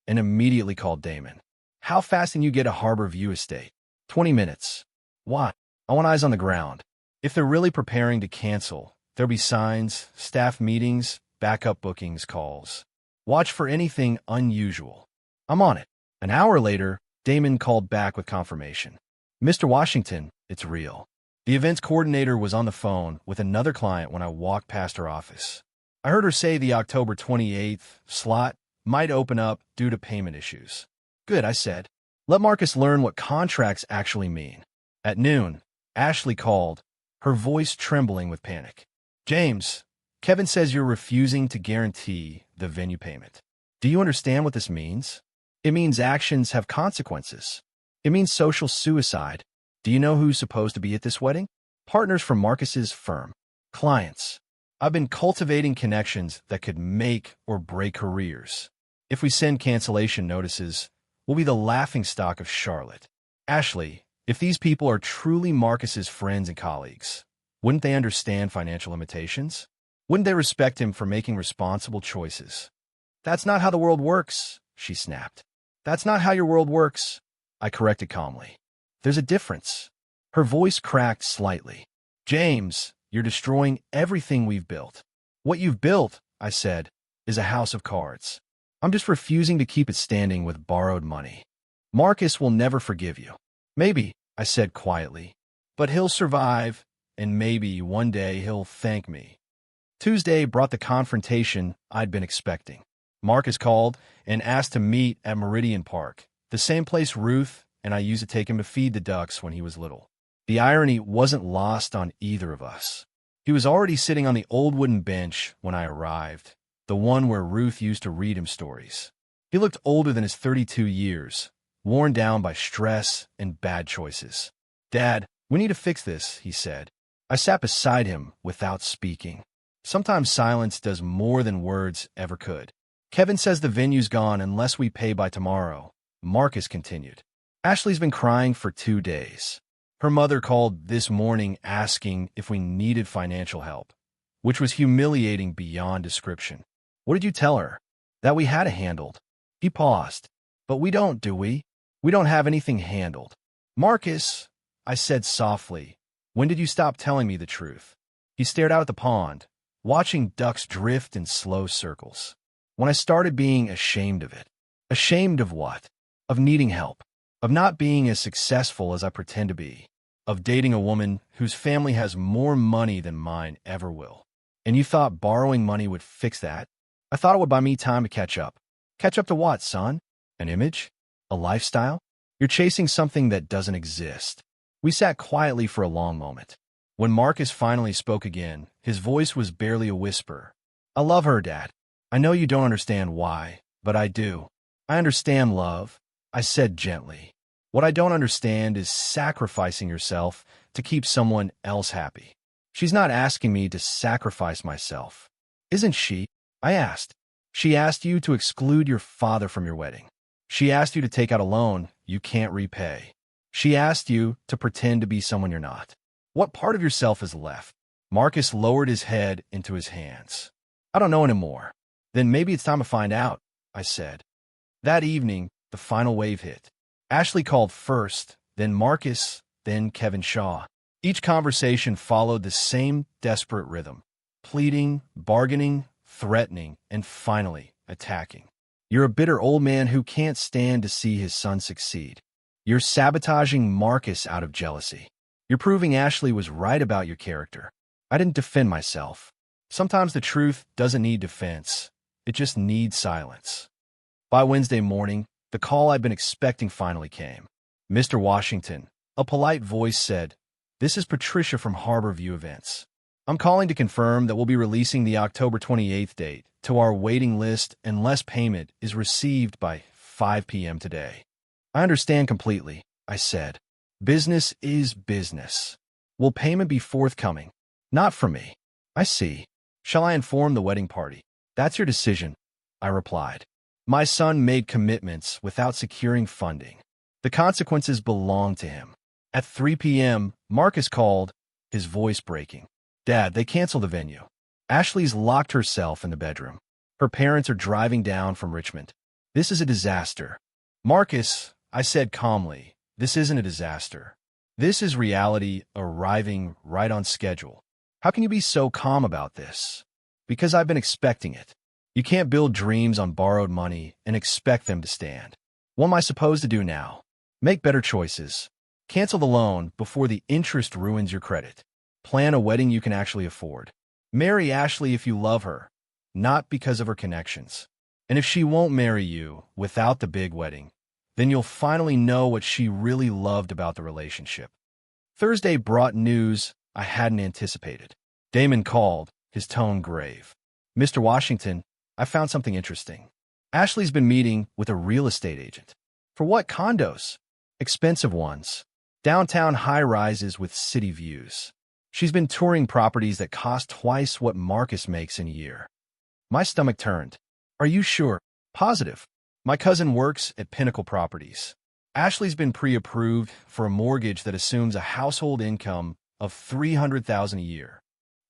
S1: and immediately called Damon. How fast can you get a Harbor View Estate? 20 minutes. Why? I want eyes on the ground. If they're really preparing to cancel, there'll be signs, staff meetings, backup bookings calls. Watch for anything unusual. I'm on it. An hour later, Damon called back with confirmation. Mr. Washington, it's real. The events coordinator was on the phone with another client when I walked past her office. I heard her say the October 28th slot might open up due to payment issues. Good, I said. Let Marcus learn what contracts actually mean. At noon, Ashley called, her voice trembling with panic. James, Kevin says you're refusing to guarantee the venue payment. Do you understand what this means? It means actions have consequences. It means social suicide. Do you know who's supposed to be at this wedding? Partners from Marcus's firm. Clients. I've been cultivating connections that could make or break careers. If we send cancellation notices, we'll be the laughingstock of Charlotte. Ashley, if these people are truly Marcus's friends and colleagues, wouldn't they understand financial limitations? Wouldn't they respect him for making responsible choices? That's not how the world works, she snapped. That's not how your world works, I corrected calmly. There's a difference. Her voice cracked slightly. James, you're destroying everything we've built. What you've built, I said, is a house of cards. I'm just refusing to keep it standing with borrowed money. Marcus will never forgive you. Maybe, I said quietly, but he'll survive, and maybe one day he'll thank me. Tuesday brought the confrontation I'd been expecting. Marcus called and asked to meet at Meridian Park, the same place Ruth and I used to take him to feed the ducks when he was little. The irony wasn't lost on either of us. He was already sitting on the old wooden bench when I arrived, the one where Ruth used to read him stories. He looked older than his 32 years, worn down by stress and bad choices. Dad, we need to fix this, he said. I sat beside him without speaking. Sometimes silence does more than words ever could. Kevin says the venue's gone unless we pay by tomorrow, Marcus continued. Ashley's been crying for 2 days. Her mother called this morning asking if we needed financial help, which was humiliating beyond description. What did you tell her? That we had it handled. He paused. But we don't, do we? We don't have anything handled. Marcus, I said softly, when did you stop telling me the truth? He stared out at the pond, watching ducks drift in slow circles. When I started being ashamed of it. Ashamed of what? Of needing help. Of not being as successful as I pretend to be. Of dating a woman whose family has more money than mine ever will. And you thought borrowing money would fix that? I thought it would buy me time to catch up. Catch up to what, son? An image? A lifestyle? You're chasing something that doesn't exist. We sat quietly for a long moment. When Marcus finally spoke again, his voice was barely a whisper. I love her, Dad. I know you don't understand why, but I do. I understand love, I said gently. What I don't understand is sacrificing yourself to keep someone else happy. She's not asking me to sacrifice myself. Isn't she? I asked. She asked you to exclude your father from your wedding. She asked you to take out a loan you can't repay. She asked you to pretend to be someone you're not. What part of yourself is left? Marcus lowered his head into his hands. I don't know anymore. Then maybe it's time to find out, I said. That evening, the final wave hit. Ashley called first, then Marcus, then Kevin Shaw. Each conversation followed the same desperate rhythm. Pleading, bargaining, threatening, and finally, attacking. You're a bitter old man who can't stand to see his son succeed. You're sabotaging Marcus out of jealousy. You're proving Ashley was right about your character. I didn't defend myself. Sometimes the truth doesn't need defense. It just needs silence. By Wednesday morning, the call I'd been expecting finally came. Mr. Washington, a polite voice said, "This is Patricia from Harbor View Events. I'm calling to confirm that we'll be releasing the October 28th date to our waiting list unless payment is received by 5 p.m. today." I understand completely, I said. Business is business. Will payment be forthcoming? Not from me. I see. Shall I inform the wedding party? That's your decision, I replied. My son made commitments without securing funding. The consequences belong to him. At 3 p.m., Marcus called, his voice breaking. Dad, they canceled the venue. Ashley's locked herself in the bedroom. Her parents are driving down from Richmond. This is a disaster. Marcus, I said calmly, this isn't a disaster. This is reality arriving right on schedule. How can you be so calm about this? Because I've been expecting it. You can't build dreams on borrowed money and expect them to stand. What am I supposed to do now? Make better choices. Cancel the loan before the interest ruins your credit. Plan a wedding you can actually afford. Marry Ashley if you love her, not because of her connections. And if she won't marry you without the big wedding, then you'll finally know what she really loved about the relationship. Thursday brought news I hadn't anticipated. Damon called, his tone grave. Mr. Washington, I found something interesting. Ashley's been meeting with a real estate agent. For what condos? Expensive ones. Downtown high-rises with city views. She's been touring properties that cost twice what Marcus makes in a year. My stomach turned. Are you sure? Positive. My cousin works at Pinnacle Properties. Ashley's been pre-approved for a mortgage that assumes a household income of $300,000 a year.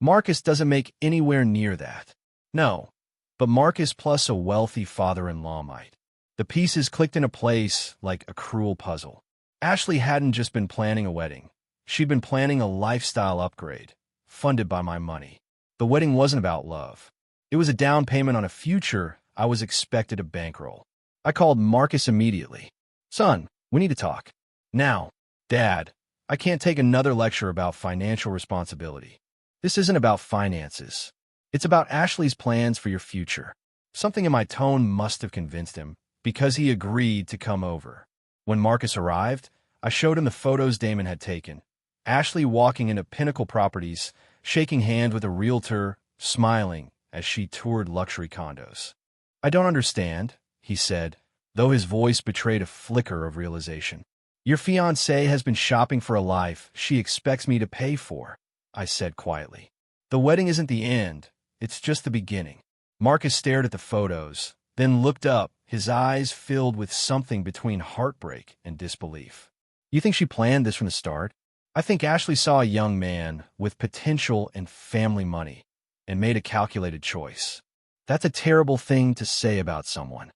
S1: Marcus doesn't make anywhere near that. No, but Marcus plus a wealthy father-in-law might. The pieces clicked into place like a cruel puzzle. Ashley hadn't just been planning a wedding. She'd been planning a lifestyle upgrade, funded by my money. The wedding wasn't about love. It was a down payment on a future I was expected to bankroll. I called Marcus immediately. Son, we need to talk. Now. Dad, I can't take another lecture about financial responsibility. This isn't about finances. It's about Ashley's plans for your future. Something in my tone must have convinced him, because he agreed to come over. When Marcus arrived, I showed him the photos Damon had taken. Ashley walking into Pinnacle Properties, shaking hands with a realtor, smiling as she toured luxury condos. I don't understand, he said, though his voice betrayed a flicker of realization. Your fiancée has been shopping for a life she expects me to pay for, I said quietly. The wedding isn't the end, it's just the beginning. Marcus stared at the photos, then looked up, his eyes filled with something between heartbreak and disbelief. You think she planned this from the start? I think Ashley saw a young man with potential and family money and made a calculated choice. That's a terrible thing to say about someone.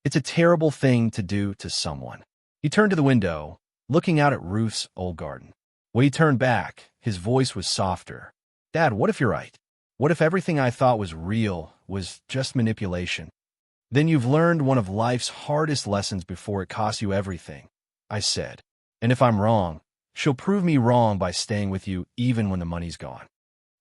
S1: It's a terrible thing to do to someone. He turned to the window, looking out at Ruth's old garden. When he turned back, his voice was softer. Dad, what if you're right? What if everything I thought was real was just manipulation? Then you've learned one of life's hardest lessons before it costs you everything, I said. And if I'm wrong, she'll prove me wrong by staying with you even when the money's gone.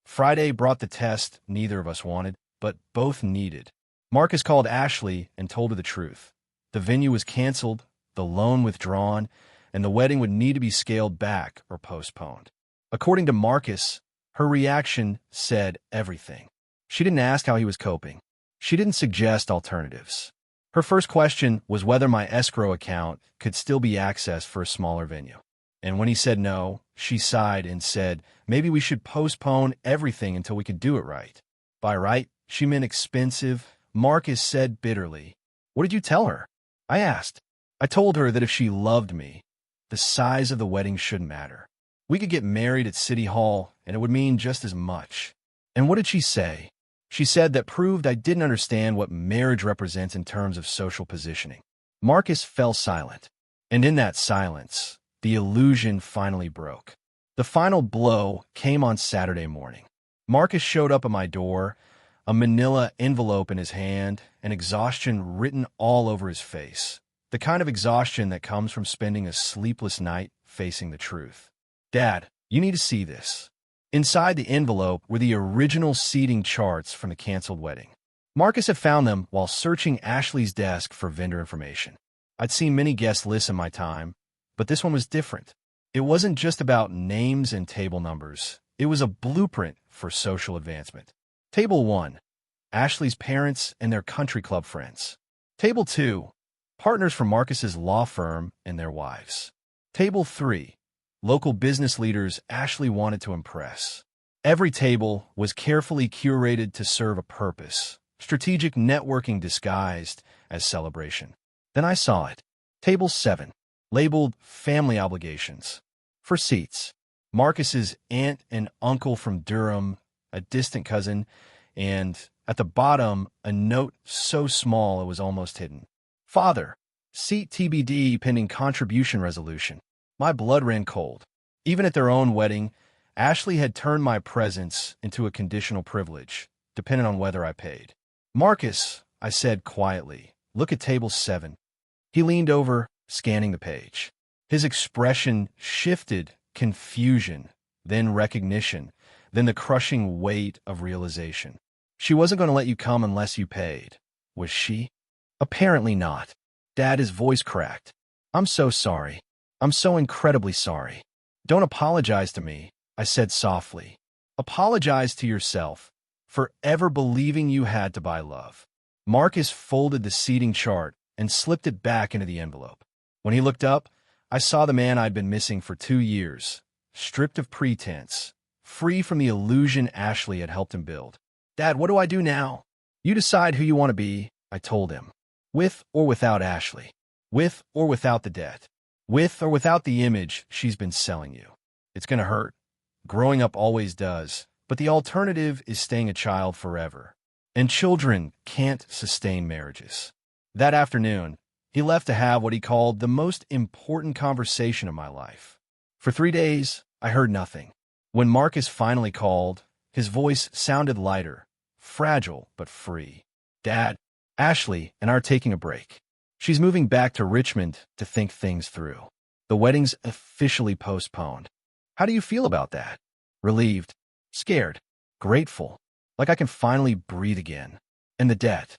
S1: Friday brought the test neither of us wanted, but both needed. Marcus called Ashley and told her the truth. The venue was canceled, the loan withdrawn, and the wedding would need to be scaled back or postponed. According to Marcus, her reaction said everything. She didn't ask how he was coping. She didn't suggest alternatives. Her first question was whether my escrow account could still be accessed for a smaller venue. And when he said no, she sighed and said, maybe we should postpone everything until we could do it right. By right, she meant expensive, Marcus said bitterly. What did you tell her? I asked. I told her that if she loved me, the size of the wedding shouldn't matter. We could get married at City Hall, and it would mean just as much. And what did she say? She said that proved I didn't understand what marriage represents in terms of social positioning. Marcus fell silent. And in that silence, the illusion finally broke. The final blow came on Saturday morning. Marcus showed up at my door, a manila envelope in his hand, and exhaustion written all over his face. The kind of exhaustion that comes from spending a sleepless night facing the truth. Dad, you need to see this. Inside the envelope were the original seating charts from the canceled wedding. Marcus had found them while searching Ashley's desk for vendor information. I'd seen many guest lists in my time, but this one was different. It wasn't just about names and table numbers. It was a blueprint for social advancement. Table 1, Ashley's parents and their country club friends. Table 2, partners from Marcus's law firm and their wives. Table 3, local business leaders Ashley wanted to impress. Every table was carefully curated to serve a purpose, strategic networking disguised as celebration. Then I saw it. Table 7, labeled family obligations. For seats, Marcus's aunt and uncle from Durham, a distant cousin, and at the bottom, a note so small it was almost hidden. Father, seat TBD pending contribution resolution. My blood ran cold. Even at their own wedding, Ashley had turned my presence into a conditional privilege, depending on whether I paid. Marcus, I said quietly, look at table 7. He leaned over, scanning the page. His expression shifted, confusion, then recognition, then the crushing weight of realization. She wasn't going to let you come unless you paid. Was she? Apparently not. Dad, his voice cracked. I'm so sorry. I'm so incredibly sorry. Don't apologize to me, I said softly. Apologize to yourself for ever believing you had to buy love. Marcus folded the seating chart and slipped it back into the envelope. When he looked up, I saw the man I'd been missing for 2 years, stripped of pretense, free from the illusion Ashley had helped him build. Dad, what do I do now? You decide who you want to be, I told him. With or without Ashley. With or without the debt. With or without the image she's been selling you. It's going to hurt. Growing up always does, but the alternative is staying a child forever. And children can't sustain marriages. That afternoon, he left to have what he called the most important conversation of my life. For 3 days, I heard nothing. When Marcus finally called, his voice sounded lighter, fragile but free. Dad, Ashley and I are taking a break. She's moving back to Richmond to think things through. The wedding's officially postponed. How do you feel about that? Relieved, scared, grateful, like I can finally breathe again. And the debt.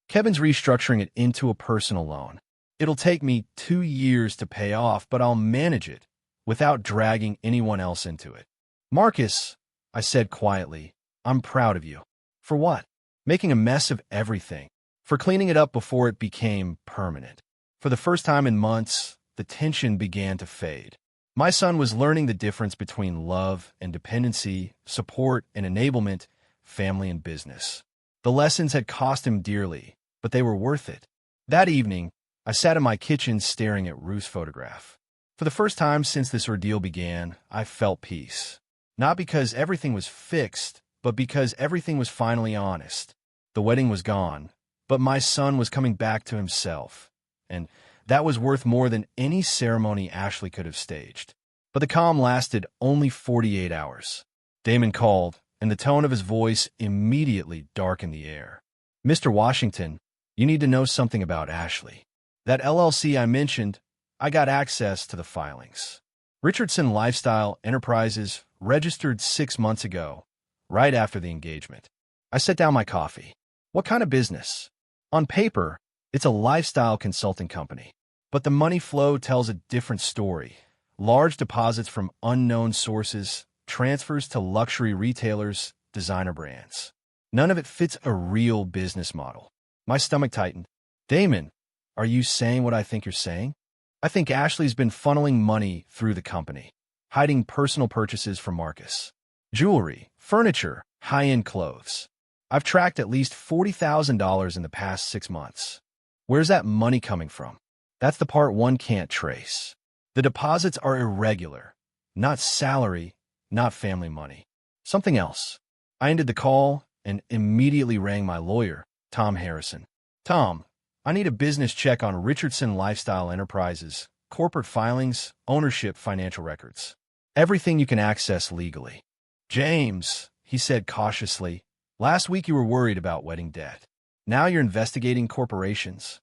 S1: Kevin's restructuring it into a personal loan. It'll take me 2 years to pay off, but I'll manage it without dragging anyone else into it. Marcus, I said quietly, I'm proud of you. For what? Making a mess of everything. For cleaning it up before it became permanent. For the first time in months, the tension began to fade. My son was learning the difference between love and dependency, support and enablement, family and business. The lessons had cost him dearly, but they were worth it. That evening, I sat in my kitchen staring at Ruth's photograph. For the first time since this ordeal began, I felt peace. Not because everything was fixed, but because everything was finally honest. The wedding was gone, but my son was coming back to himself, and that was worth more than any ceremony Ashley could have staged. But the calm lasted only 48 hours. Damon called, and the tone of his voice immediately darkened the air. Mr. Washington, you need to know something about Ashley. That LLC I mentioned, I got access to the filings. Richardson Lifestyle Enterprises registered 6 months ago, right after the engagement. I set down my coffee. What kind of business? On paper, it's a lifestyle consulting company. But the money flow tells a different story. Large deposits from unknown sources, transfers to luxury retailers, designer brands. None of it fits a real business model. My stomach tightened. Damon, are you saying what I think you're saying? I think Ashley's been funneling money through the company, hiding personal purchases from Marcus. Jewelry, furniture, high-end clothes. I've tracked at least $40,000 in the past 6 months. Where's that money coming from? That's the part one can't trace. The deposits are irregular. Not salary, not family money. Something else. I ended the call and immediately rang my lawyer, Tom Harrison. Tom, I need a business check on Richardson Lifestyle Enterprises, corporate filings, ownership, financial records. Everything you can access legally. James, he said cautiously, last week you were worried about wedding debt. Now you're investigating corporations.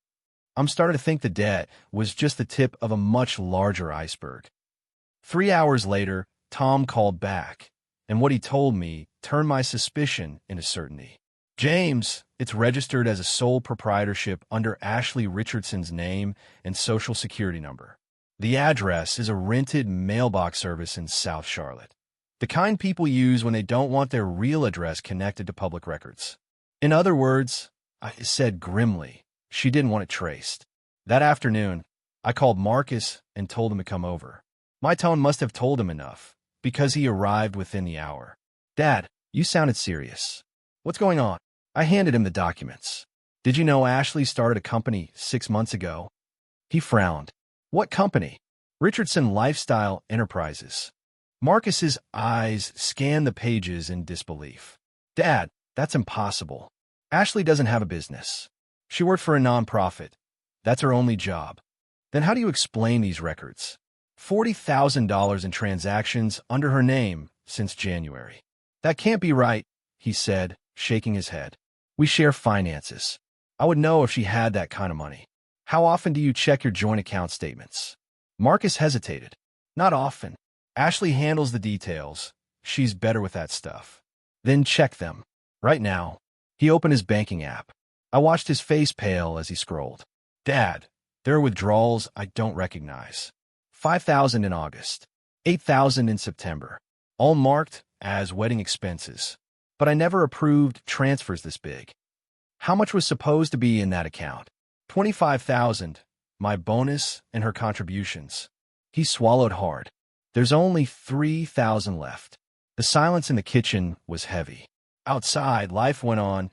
S1: I'm starting to think the debt was just the tip of a much larger iceberg. 3 hours later, Tom called back, and what he told me turned my suspicion into certainty. James, it's registered as a sole proprietorship under Ashley Richardson's name and social security number. The address is a rented mailbox service in South Charlotte. The kind people use when they don't want their real address connected to public records. In other words, I said grimly, she didn't want it traced. That afternoon, I called Marcus and told him to come over. My tone must have told him enough, because he arrived within the hour. Dad, you sounded serious. What's going on? I handed him the documents. Did you know Ashley started a company 6 months ago? He frowned. What company? Richardson Lifestyle Enterprises. Marcus's eyes scanned the pages in disbelief. Dad, that's impossible. Ashley doesn't have a business. She worked for a nonprofit. That's her only job. Then how do you explain these records? $40,000 in transactions under her name since January. That can't be right, he said, shaking his head. We share finances. I would know if she had that kind of money. How often do you check your joint account statements? Marcus hesitated. Not often. Ashley handles the details. She's better with that stuff. Then check them. Right now. He opened his banking app. I watched his face pale as he scrolled. Dad, there are withdrawals I don't recognize. 5,000 in August. 8,000 in September. All marked as wedding expenses. But I never approved transfers this big. How much was supposed to be in that account? 25,000. My bonus and her contributions. He swallowed hard. There's only 3,000 left. The silence in the kitchen was heavy. Outside, life went on.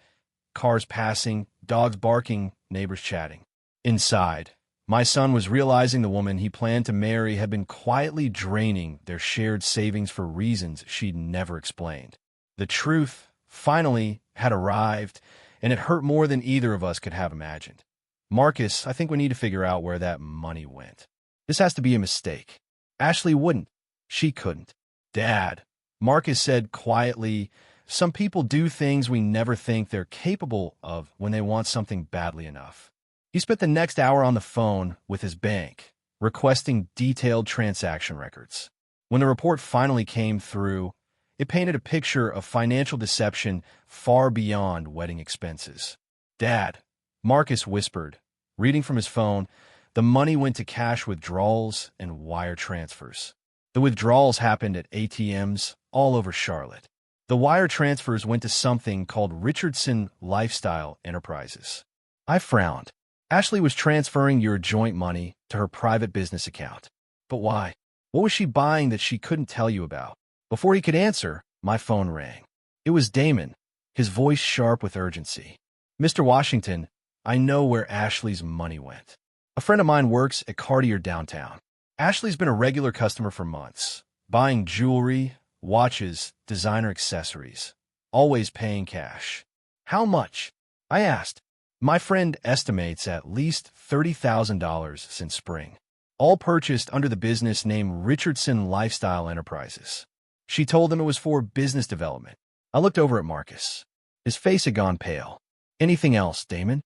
S1: Cars passing, dogs barking, neighbors chatting. Inside, my son was realizing the woman he planned to marry had been quietly draining their shared savings for reasons she'd never explained. The truth, finally, had arrived, and it hurt more than either of us could have imagined. Marcus, I think we need to figure out where that money went. This has to be a mistake. Ashley wouldn't. She couldn't. Dad, Marcus said quietly, some people do things we never think they're capable of when they want something badly enough. He spent the next hour on the phone with his bank, requesting detailed transaction records. When the report finally came through, it painted a picture of financial deception far beyond wedding expenses. Dad, Marcus whispered, reading from his phone, the money went to cash withdrawals and wire transfers. The withdrawals happened at ATMs all over Charlotte. The wire transfers went to something called Richardson Lifestyle Enterprises. I frowned. Ashley was transferring your joint money to her private business account. But why? What was she buying that she couldn't tell you about? Before he could answer, my phone rang. It was Damon, his voice sharp with urgency. Mr. Washington, I know where Ashley's money went. A friend of mine works at Cartier downtown. Ashley's been a regular customer for months, buying jewelry, watches, designer accessories, always paying cash. How much? I asked. My friend estimates at least $30,000 since spring, all purchased under the business name Richardson Lifestyle Enterprises. She told him it was for business development. I looked over at Marcus. His face had gone pale. Anything else, Damon?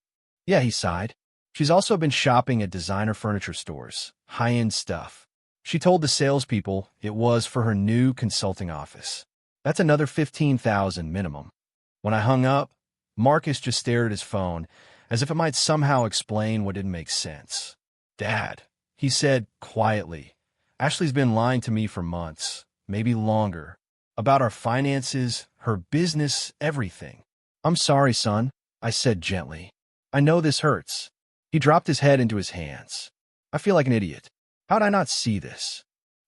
S1: Yeah, he sighed. She's also been shopping at designer furniture stores, high-end stuff. She told the salespeople it was for her new consulting office. That's another $15,000 minimum. When I hung up, Marcus just stared at his phone, as if it might somehow explain what didn't make sense. Dad, he said quietly, Ashley's been lying to me for months, maybe longer, about our finances, her business, everything. I'm sorry, son, I said gently. I know this hurts. He dropped his head into his hands. I feel like an idiot. How'd I not see this?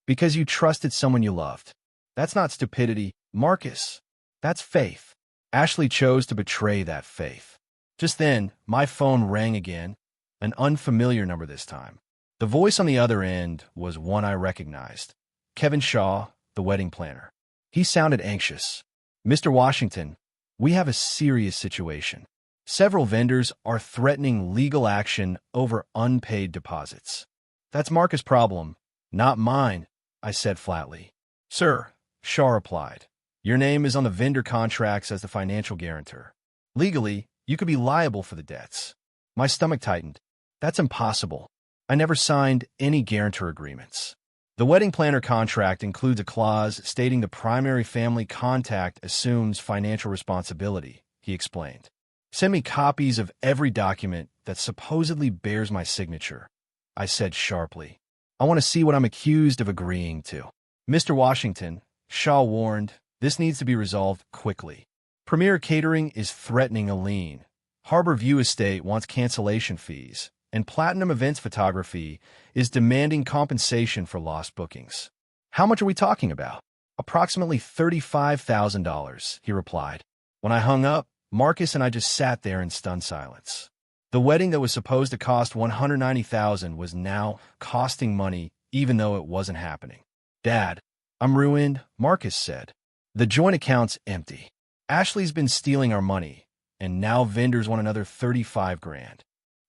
S1: Because you trusted someone you loved. That's not stupidity, Marcus. That's faith. Ashley chose to betray that faith. Just then, my phone rang again, an unfamiliar number this time. The voice on the other end was one I recognized. Kevin Shaw, the wedding planner. He sounded anxious. Mr. Washington, we have a serious situation. Several vendors are threatening legal action over unpaid deposits. That's Marcus' problem, not mine, I said flatly. Sir, Shaw replied, your name is on the vendor contracts as the financial guarantor. Legally, you could be liable for the debts. My stomach tightened. That's impossible. I never signed any guarantor agreements. The wedding planner contract includes a clause stating the primary family contact assumes financial responsibility, he explained. Send me copies of every document that supposedly bears my signature, I said sharply. I want to see what I'm accused of agreeing to. Mr. Washington, Shaw warned, this needs to be resolved quickly. Premier Catering is threatening a lien. Harbor View Estate wants cancellation fees, and Platinum Events Photography is demanding compensation for lost bookings. How much are we talking about? Approximately $35,000, he replied. When I hung up, Marcus and I just sat there in stunned silence. The wedding that was supposed to cost $190,000 was now costing money even though it wasn't happening. Dad, I'm ruined, Marcus said. The joint account's empty. Ashley's been stealing our money, and now vendors want another $35,000.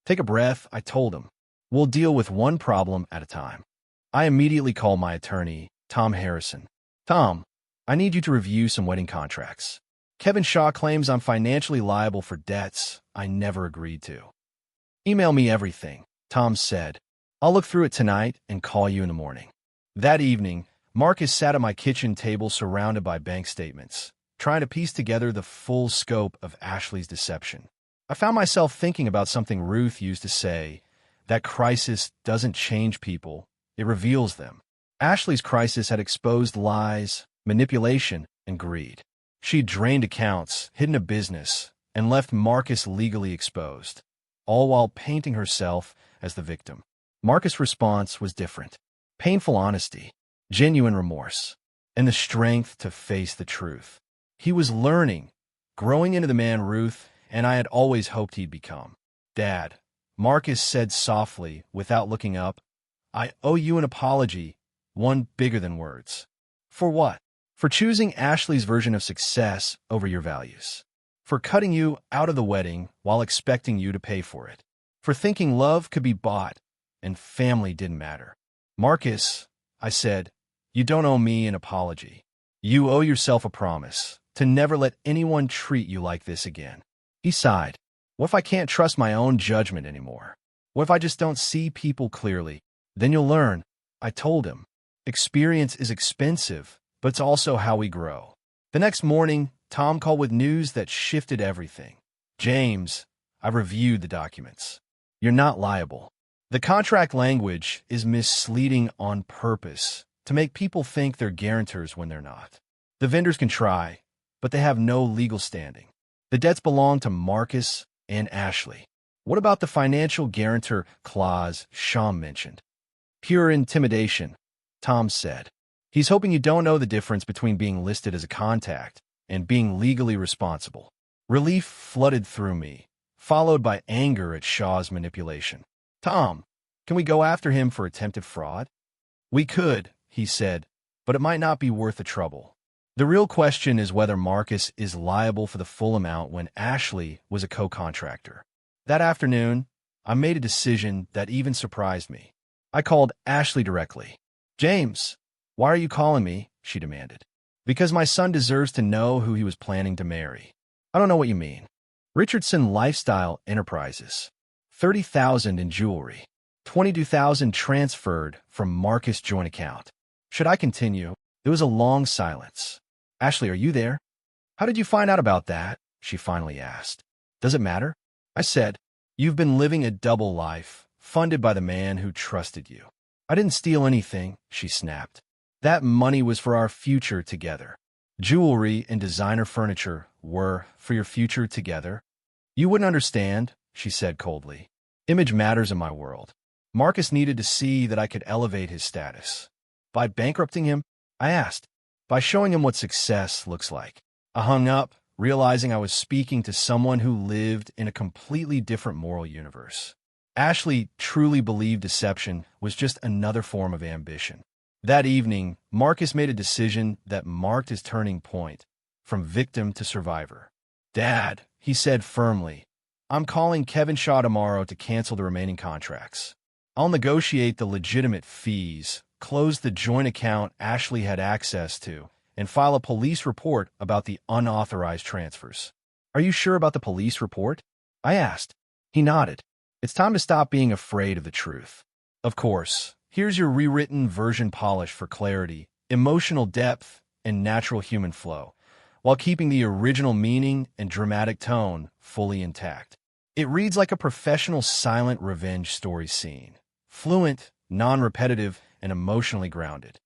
S1: Take a breath, I told him. We'll deal with one problem at a time. I immediately called my attorney, Tom Harrison. Tom, I need you to review some wedding contracts. Kevin Shaw claims I'm financially liable for debts I never agreed to. Email me everything, Tom said. I'll look through it tonight and call you in the morning. That evening, Marcus sat at my kitchen table surrounded by bank statements, trying to piece together the full scope of Ashley's deception. I found myself thinking about something Ruth used to say, that crisis doesn't change people, it reveals them. Ashley's crisis had exposed lies, manipulation, and greed. She'd drained accounts, hidden a business, and left Marcus legally exposed, all while painting herself as the victim. Marcus' response was different. Painful honesty, genuine remorse, and the strength to face the truth. He was learning, growing into the man Ruth and I had always hoped he'd become. Dad, Marcus said softly, without looking up, I owe you an apology, one bigger than words. For what? For choosing Ashley's version of success over your values. For cutting you out of the wedding while expecting you to pay for it. For thinking love could be bought and family didn't matter. Marcus, I said, you don't owe me an apology. You owe yourself a promise to never let anyone treat you like this again. He sighed. What if I can't trust my own judgment anymore? What if I just don't see people clearly? Then you'll learn, I told him. Experience is expensive, but it's also how we grow. The next morning, Tom called with news that shifted everything. James, I reviewed the documents. You're not liable. The contract language is misleading on purpose to make people think they're guarantors when they're not. The vendors can try, but they have no legal standing. The debts belong to Marcus and Ashley. What about the financial guarantor clause Sham mentioned? Pure intimidation, Tom said. He's hoping you don't know the difference between being listed as a contact and being legally responsible. Relief flooded through me, followed by anger at Shaw's manipulation. Tom, can we go after him for attempted fraud? We could, he said, but it might not be worth the trouble. The real question is whether Marcus is liable for the full amount when Ashley was a co-contractor. That afternoon, I made a decision that even surprised me. I called Ashley directly. James, why are you calling me? She demanded. Because my son deserves to know who he was planning to marry. I don't know what you mean. Richardson Lifestyle Enterprises. $30,000 in jewelry. $22,000 transferred from Marcus' joint account. Should I continue? There was a long silence. Ashley, are you there? How did you find out about that? She finally asked. Does it matter? I said, you've been living a double life, funded by the man who trusted you. I didn't steal anything, she snapped. That money was for our future together. Jewelry and designer furniture were for your future together. You wouldn't understand, she said coldly. Image matters in my world. Marcus needed to see that I could elevate his status. By bankrupting him, I asked. By showing him what success looks like. I hung up, realizing I was speaking to someone who lived in a completely different moral universe. Ashley truly believed deception was just another form of ambition. That evening, Marcus made a decision that marked his turning point, from victim to survivor. Dad, he said firmly, I'm calling Kevin Shaw tomorrow to cancel the remaining contracts. I'll negotiate the legitimate fees, close the joint account Ashley had access to, and file a police report about the unauthorized transfers. Are you sure about the police report? I asked. He nodded. It's time to stop being afraid of the truth. Of course, here's your rewritten version polished for clarity, emotional depth, and natural human flow, while keeping the original meaning and dramatic tone fully intact. It reads like a professional silent revenge story scene, fluent, non-repetitive, and emotionally grounded.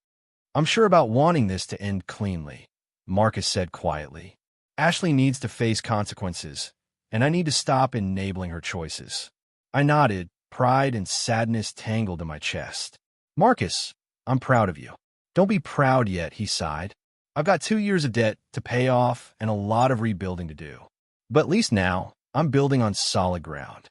S1: I'm sure about wanting this to end cleanly, Marcus said quietly. Ashley needs to face consequences, and I need to stop enabling her choices. I nodded, pride and sadness tangled in my chest. Marcus, I'm proud of you. Don't be proud yet, he sighed. I've got 2 years of debt to pay off and a lot of rebuilding to do. But at least now, I'm building on solid ground.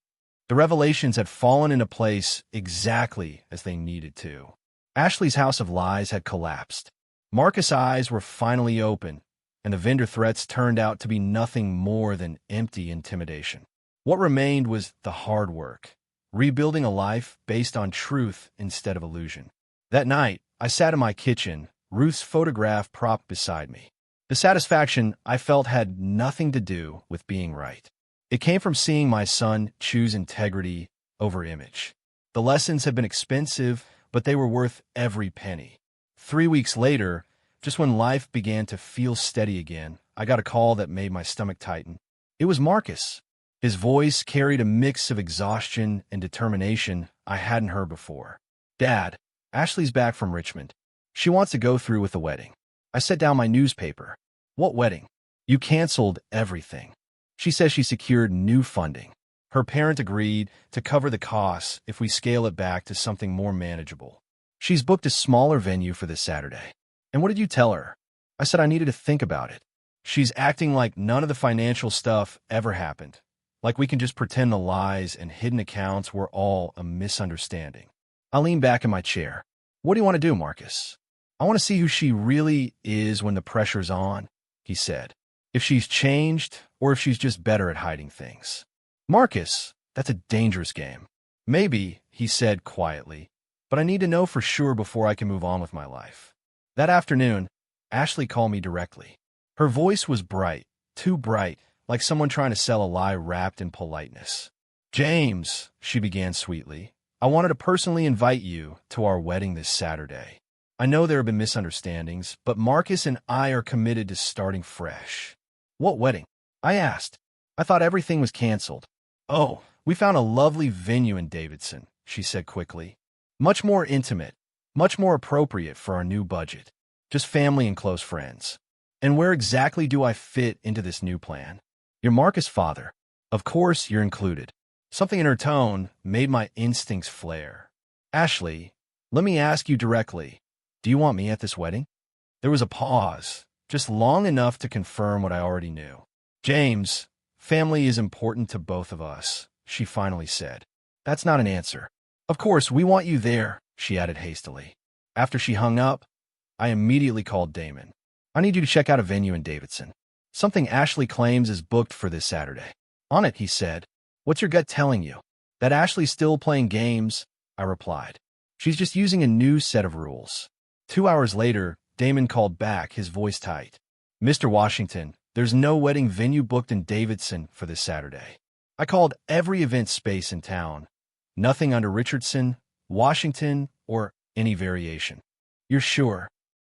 S1: The revelations had fallen into place exactly as they needed to. Ashley's house of lies had collapsed. Marcus' eyes were finally open, and the vendor threats turned out to be nothing more than empty intimidation. What remained was the hard work, rebuilding a life based on truth instead of illusion. That night, I sat in my kitchen, Ruth's photograph propped beside me. The satisfaction I felt had nothing to do with being right. It came from seeing my son choose integrity over image. The lessons had been expensive, but they were worth every penny. 3 weeks later, just when life began to feel steady again, I got a call that made my stomach tighten. It was Marcus. His voice carried a mix of exhaustion and determination I hadn't heard before. "Dad, Ashley's back from Richmond. She wants to go through with the wedding." I set down my newspaper. "What wedding? You canceled everything." She says she secured new funding. Her parent agreed to cover the costs if we scale it back to something more manageable. She's booked a smaller venue for this Saturday. "And what did you tell her?" I said I needed to think about it. She's acting like none of the financial stuff ever happened. Like we can just pretend the lies and hidden accounts were all a misunderstanding. I leaned back in my chair. "What do you want to do, Marcus?" "I want to see who she really is when the pressure's on," he said. "If she's changed or if she's just better at hiding things." "Marcus, that's a dangerous game." "Maybe," he said quietly, "but I need to know for sure before I can move on with my life." That afternoon, Ashley called me directly. Her voice was bright, too bright, like someone trying to sell a lie wrapped in politeness. "James," she began sweetly, "I wanted to personally invite you to our wedding this Saturday. I know there have been misunderstandings, but Marcus and I are committed to starting fresh." "What wedding?" I asked. "I thought everything was canceled." "Oh, we found a lovely venue in Davidson," she said quickly. "Much more intimate, much more appropriate for our new budget. Just family and close friends." "And where exactly do I fit into this new plan?" "You're Marcus' father. Of course you're included." Something in her tone made my instincts flare. "Ashley, let me ask you directly. Do you want me at this wedding?" There was a pause, just long enough to confirm what I already knew. "James, family is important to both of us," she finally said. "That's not an answer." "Of course, we want you there," she added hastily. After she hung up, I immediately called Damon. "I need you to check out a venue in Davidson. Something Ashley claims is booked for this Saturday." "On it," he said. "What's your gut telling you?" "That Ashley's still playing games," I replied. "She's just using a new set of rules." 2 hours later, Damon called back, his voice tight. "Mr. Washington, there's no wedding venue booked in Davidson for this Saturday." I called every event space in town. Nothing under Richardson, Washington, or any variation. "You're sure?"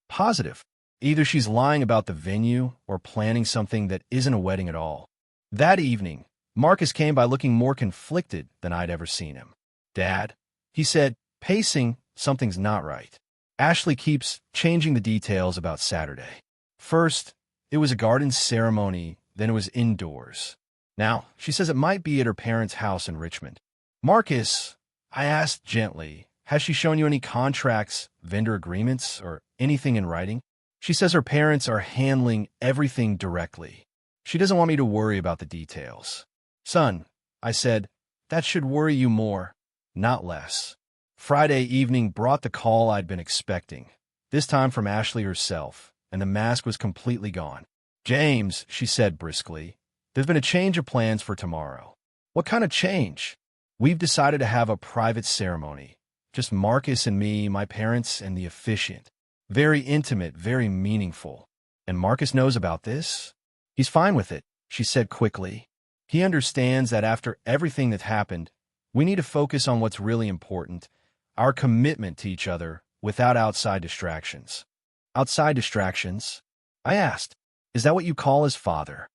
S1: "Positive. Either she's lying about the venue or planning something that isn't a wedding at all." That evening, Marcus came by looking more conflicted than I'd ever seen him. "Dad," he said, pacing, "something's not right. Ashley keeps changing the details about Saturday. First, it was a garden ceremony, then it was indoors. Now, she says it might be at her parents' house in Richmond." "Marcus," I asked gently, "has she shown you any contracts, vendor agreements, or anything in writing?" "She says her parents are handling everything directly. She doesn't want me to worry about the details." "Son," I said, "that should worry you more, not less." Friday evening brought the call I'd been expecting, this time from Ashley herself, and the mask was completely gone. "James," she said briskly, "there's been a change of plans for tomorrow." "What kind of change?" "We've decided to have a private ceremony. Just Marcus and me, my parents, and the officiant. Very intimate, very meaningful." "And Marcus knows about this?" "He's fine with it," she said quickly. "He understands that after everything that happened, we need to focus on what's really important, our commitment to each other without outside distractions." "Outside distractions?" I asked. "Is that what you call his father?"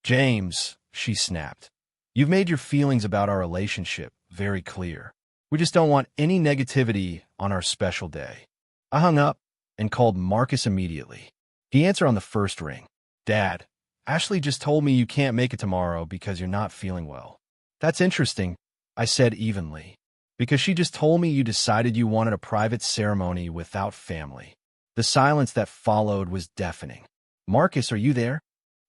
S1: "James," she snapped, "you've made your feelings about our relationship very clear. We just don't want any negativity on our special day." I hung up and called Marcus immediately. He answered on the first ring. "Dad, Ashley just told me you can't make it tomorrow because you're not feeling well." "That's interesting," I said evenly, "because she just told me you decided you wanted a private ceremony without family." The silence that followed was deafening. "Marcus, are you there?"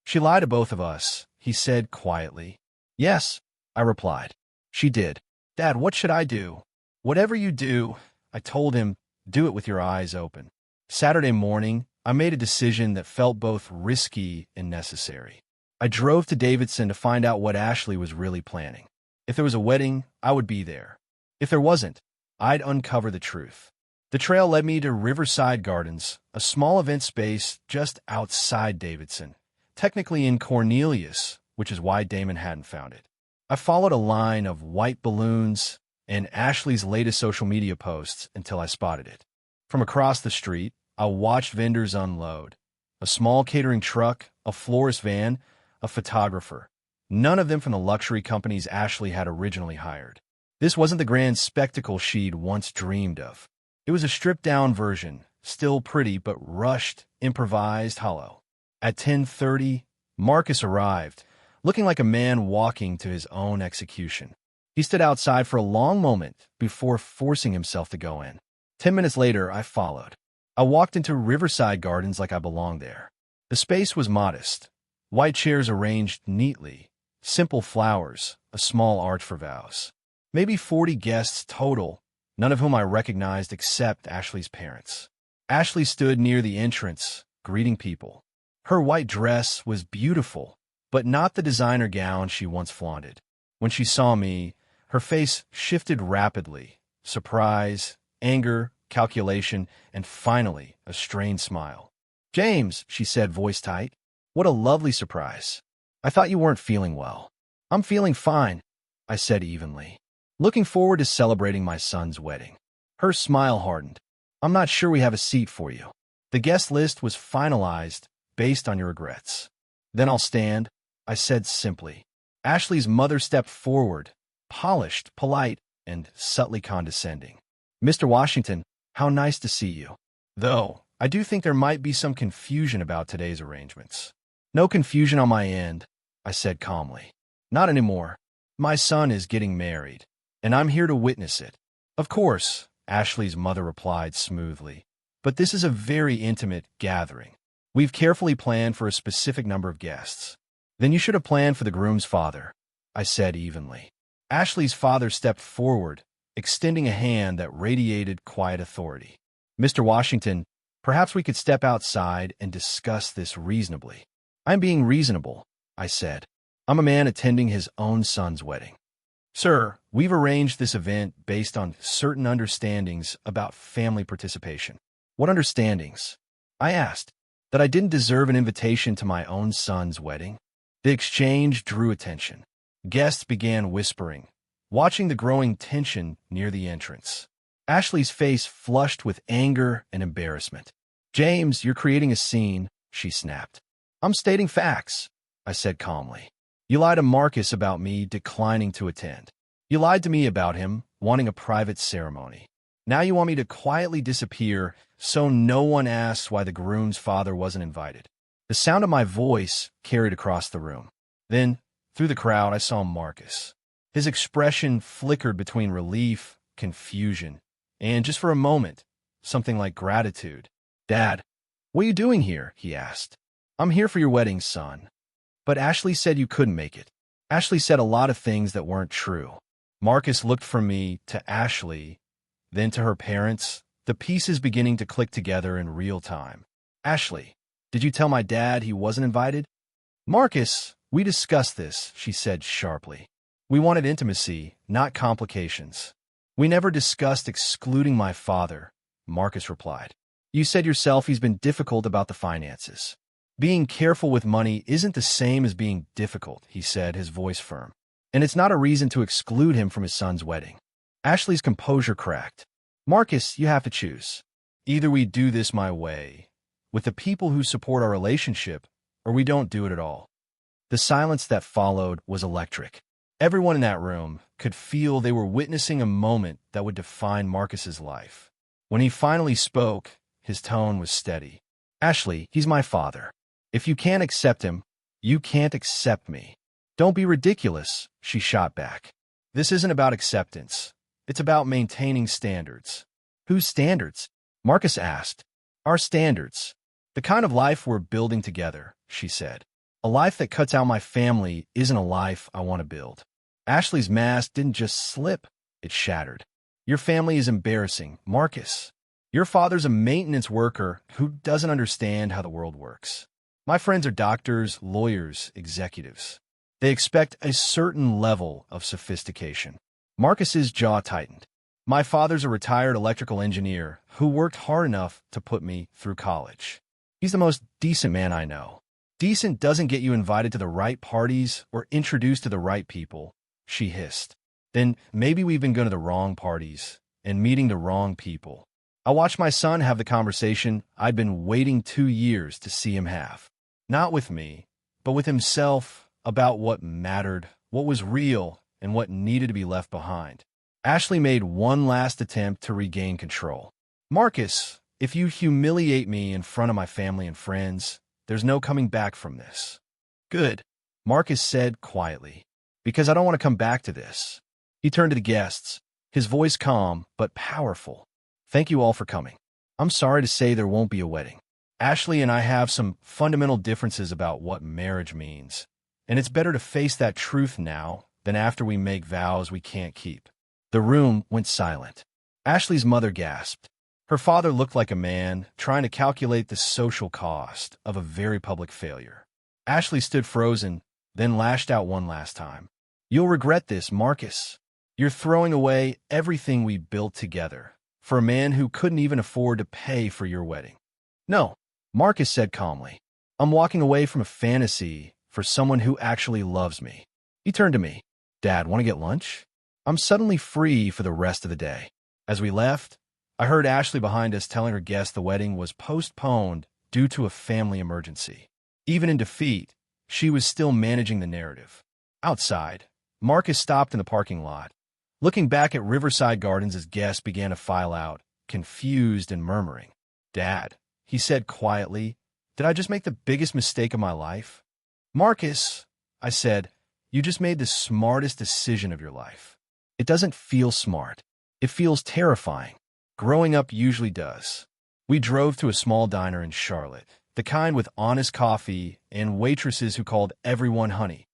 S1: "She lied to both of us," he said quietly. "Yes," I replied. "She did." "Dad, what should I do?" "Whatever you do," I told him, "do it with your eyes open." Saturday morning, I made a decision that felt both risky and necessary. I drove to Davidson to find out what Ashley was really planning. If there was a wedding, I would be there. If there wasn't, I'd uncover the truth. The trail led me to Riverside Gardens, a small event space just outside Davidson, technically in Cornelius, which is why Damon hadn't found it. I followed a line of white balloons and Ashley's latest social media posts until I spotted it. From across the street, I watched vendors unload. A small catering truck, a florist van, a photographer. None of them from the luxury companies Ashley had originally hired. This wasn't the grand spectacle she'd once dreamed of. It was a stripped-down version, still pretty but rushed, improvised, hollow. At 10:30, Marcus arrived, looking like a man walking to his own execution. He stood outside for a long moment before forcing himself to go in. 10 minutes later, I followed. I walked into Riverside Gardens like I belonged there. The space was modest. White chairs arranged neatly, simple flowers, a small arch for vows. Maybe 40 guests total, none of whom I recognized except Ashley's parents. Ashley stood near the entrance, greeting people. Her white dress was beautiful, but not the designer gown she once flaunted. When she saw me, her face shifted rapidly. Surprise, anger, calculation, and finally, a strained smile. "James," she said, voice tight. "What a lovely surprise. I thought you weren't feeling well." "I'm feeling fine," I said evenly. "Looking forward to celebrating my son's wedding." Her smile hardened. "I'm not sure we have a seat for you. The guest list was finalized based on your regrets." "Then I'll stand," I said simply. Ashley's mother stepped forward, polished, polite, and subtly condescending. "Mr. Washington, how nice to see you. Though, I do think there might be some confusion about today's arrangements." "No confusion on my end," I said calmly. "Not anymore. My son is getting married, and I'm here to witness it." "Of course," Ashley's mother replied smoothly. "But this is a very intimate gathering. We've carefully planned for a specific number of guests." "Then you should have planned for the groom's father," I said evenly. Ashley's father stepped forward, extending a hand that radiated quiet authority. "Mr. Washington, perhaps we could step outside and discuss this reasonably." "I'm being reasonable," I said. "I'm a man attending his own son's wedding." "Sir, we've arranged this event based on certain understandings about family participation." "What understandings?" I asked. "That I didn't deserve an invitation to my own son's wedding?" The exchange drew attention. Guests began whispering, watching the growing tension near the entrance. Ashley's face flushed with anger and embarrassment. "James, you're creating a scene," she snapped. "I'm stating facts," I said calmly. "You lied to Marcus about me declining to attend. You lied to me about him wanting a private ceremony. Now you want me to quietly disappear so no one asks why the groom's father wasn't invited." The sound of my voice carried across the room. Then, through the crowd, I saw Marcus. His expression flickered between relief, confusion, and just for a moment, something like gratitude. "Dad, what are you doing here?" he asked. "I'm here for your wedding, son." "But Ashley said you couldn't make it." "Ashley said a lot of things that weren't true." Marcus looked from me to Ashley, then to her parents, the pieces beginning to click together in real time. "Ashley, did you tell my dad he wasn't invited?" "Marcus, we discussed this," she said sharply. "We wanted intimacy, not complications." "We never discussed excluding my father," Marcus replied. "You said yourself he's been difficult about the finances." "Being careful with money isn't the same as being difficult," he said, his voice firm. "And it's not a reason to exclude him from his son's wedding." Ashley's composure cracked. "Marcus, you have to choose. Either we do this my way, with the people who support our relationship, or we don't do it at all." The silence that followed was electric. Everyone in that room could feel they were witnessing a moment that would define Marcus's life. When he finally spoke, his tone was steady. "Ashley, he's my father. If you can't accept him, you can't accept me." "Don't be ridiculous," she shot back. "This isn't about acceptance. It's about maintaining standards." "Whose standards?" Marcus asked. "Our standards. The kind of life we're building together," she said. "A life that cuts out my family isn't a life I want to build." Ashley's mask didn't just slip, it shattered. "Your family is embarrassing, Marcus. Your father's a maintenance worker who doesn't understand how the world works. My friends are doctors, lawyers, executives. They expect a certain level of sophistication." Marcus's jaw tightened. My father's a retired electrical engineer who worked hard enough to put me through college. He's the most decent man I know. Decent doesn't get you invited to the right parties or introduced to the right people, she hissed. Then maybe we've been going to the wrong parties and meeting the wrong people. I watched my son have the conversation I'd been waiting 2 years to see him have. Not with me, but with himself, about what mattered, what was real, and what needed to be left behind. Ashley made one last attempt to regain control. Marcus, if you humiliate me in front of my family and friends, there's no coming back from this. Good, Marcus said quietly, because I don't want to come back to this. He turned to the guests, his voice calm but powerful. Thank you all for coming. I'm sorry to say there won't be a wedding. Ashley and I have some fundamental differences about what marriage means, and it's better to face that truth now than after we make vows we can't keep. The room went silent. Ashley's mother gasped. Her father looked like a man trying to calculate the social cost of a very public failure. Ashley stood frozen, then lashed out one last time. You'll regret this, Marcus. You're throwing away everything we built together for a man who couldn't even afford to pay for your wedding. No, Marcus said calmly. I'm walking away from a fantasy for someone who actually loves me. He turned to me. Dad, want to get lunch? I'm suddenly free for the rest of the day. As we left, I heard Ashley behind us telling her guests the wedding was postponed due to a family emergency. Even in defeat, she was still managing the narrative. Outside, Marcus stopped in the parking lot, looking back at Riverside Gardens as guests began to file out, confused and murmuring. Dad, he said quietly, did I just make the biggest mistake of my life? Marcus, I said, you just made the smartest decision of your life. It doesn't feel smart. It feels terrifying. Growing up usually does. We drove to a small diner in Charlotte, the kind with honest coffee and waitresses who called everyone honey.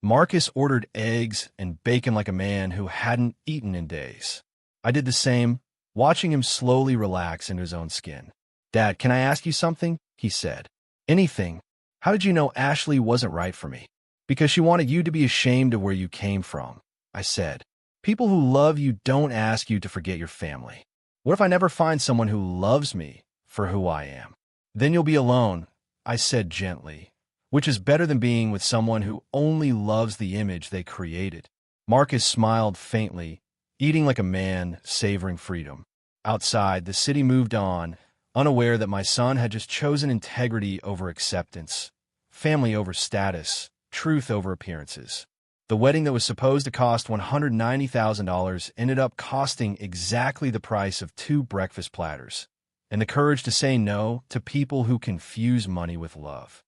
S1: Marcus ordered eggs and bacon like a man who hadn't eaten in days. I did the same, watching him slowly relax into his own skin. Dad, can I ask you something? He said. Anything. How did you know Ashley wasn't right for me? Because she wanted you to be ashamed of where you came from, I said. People who love you don't ask you to forget your family. What if I never find someone who loves me for who I am? Then you'll be alone, I said gently, which is better than being with someone who only loves the image they created. Marcus smiled faintly, eating like a man, savoring freedom. Outside, the city moved on, unaware that my son had just chosen integrity over acceptance, family over status, truth over appearances. The wedding that was supposed to cost $190,000 ended up costing exactly the price of 2 breakfast platters, and the courage to say no to people who confuse money with love.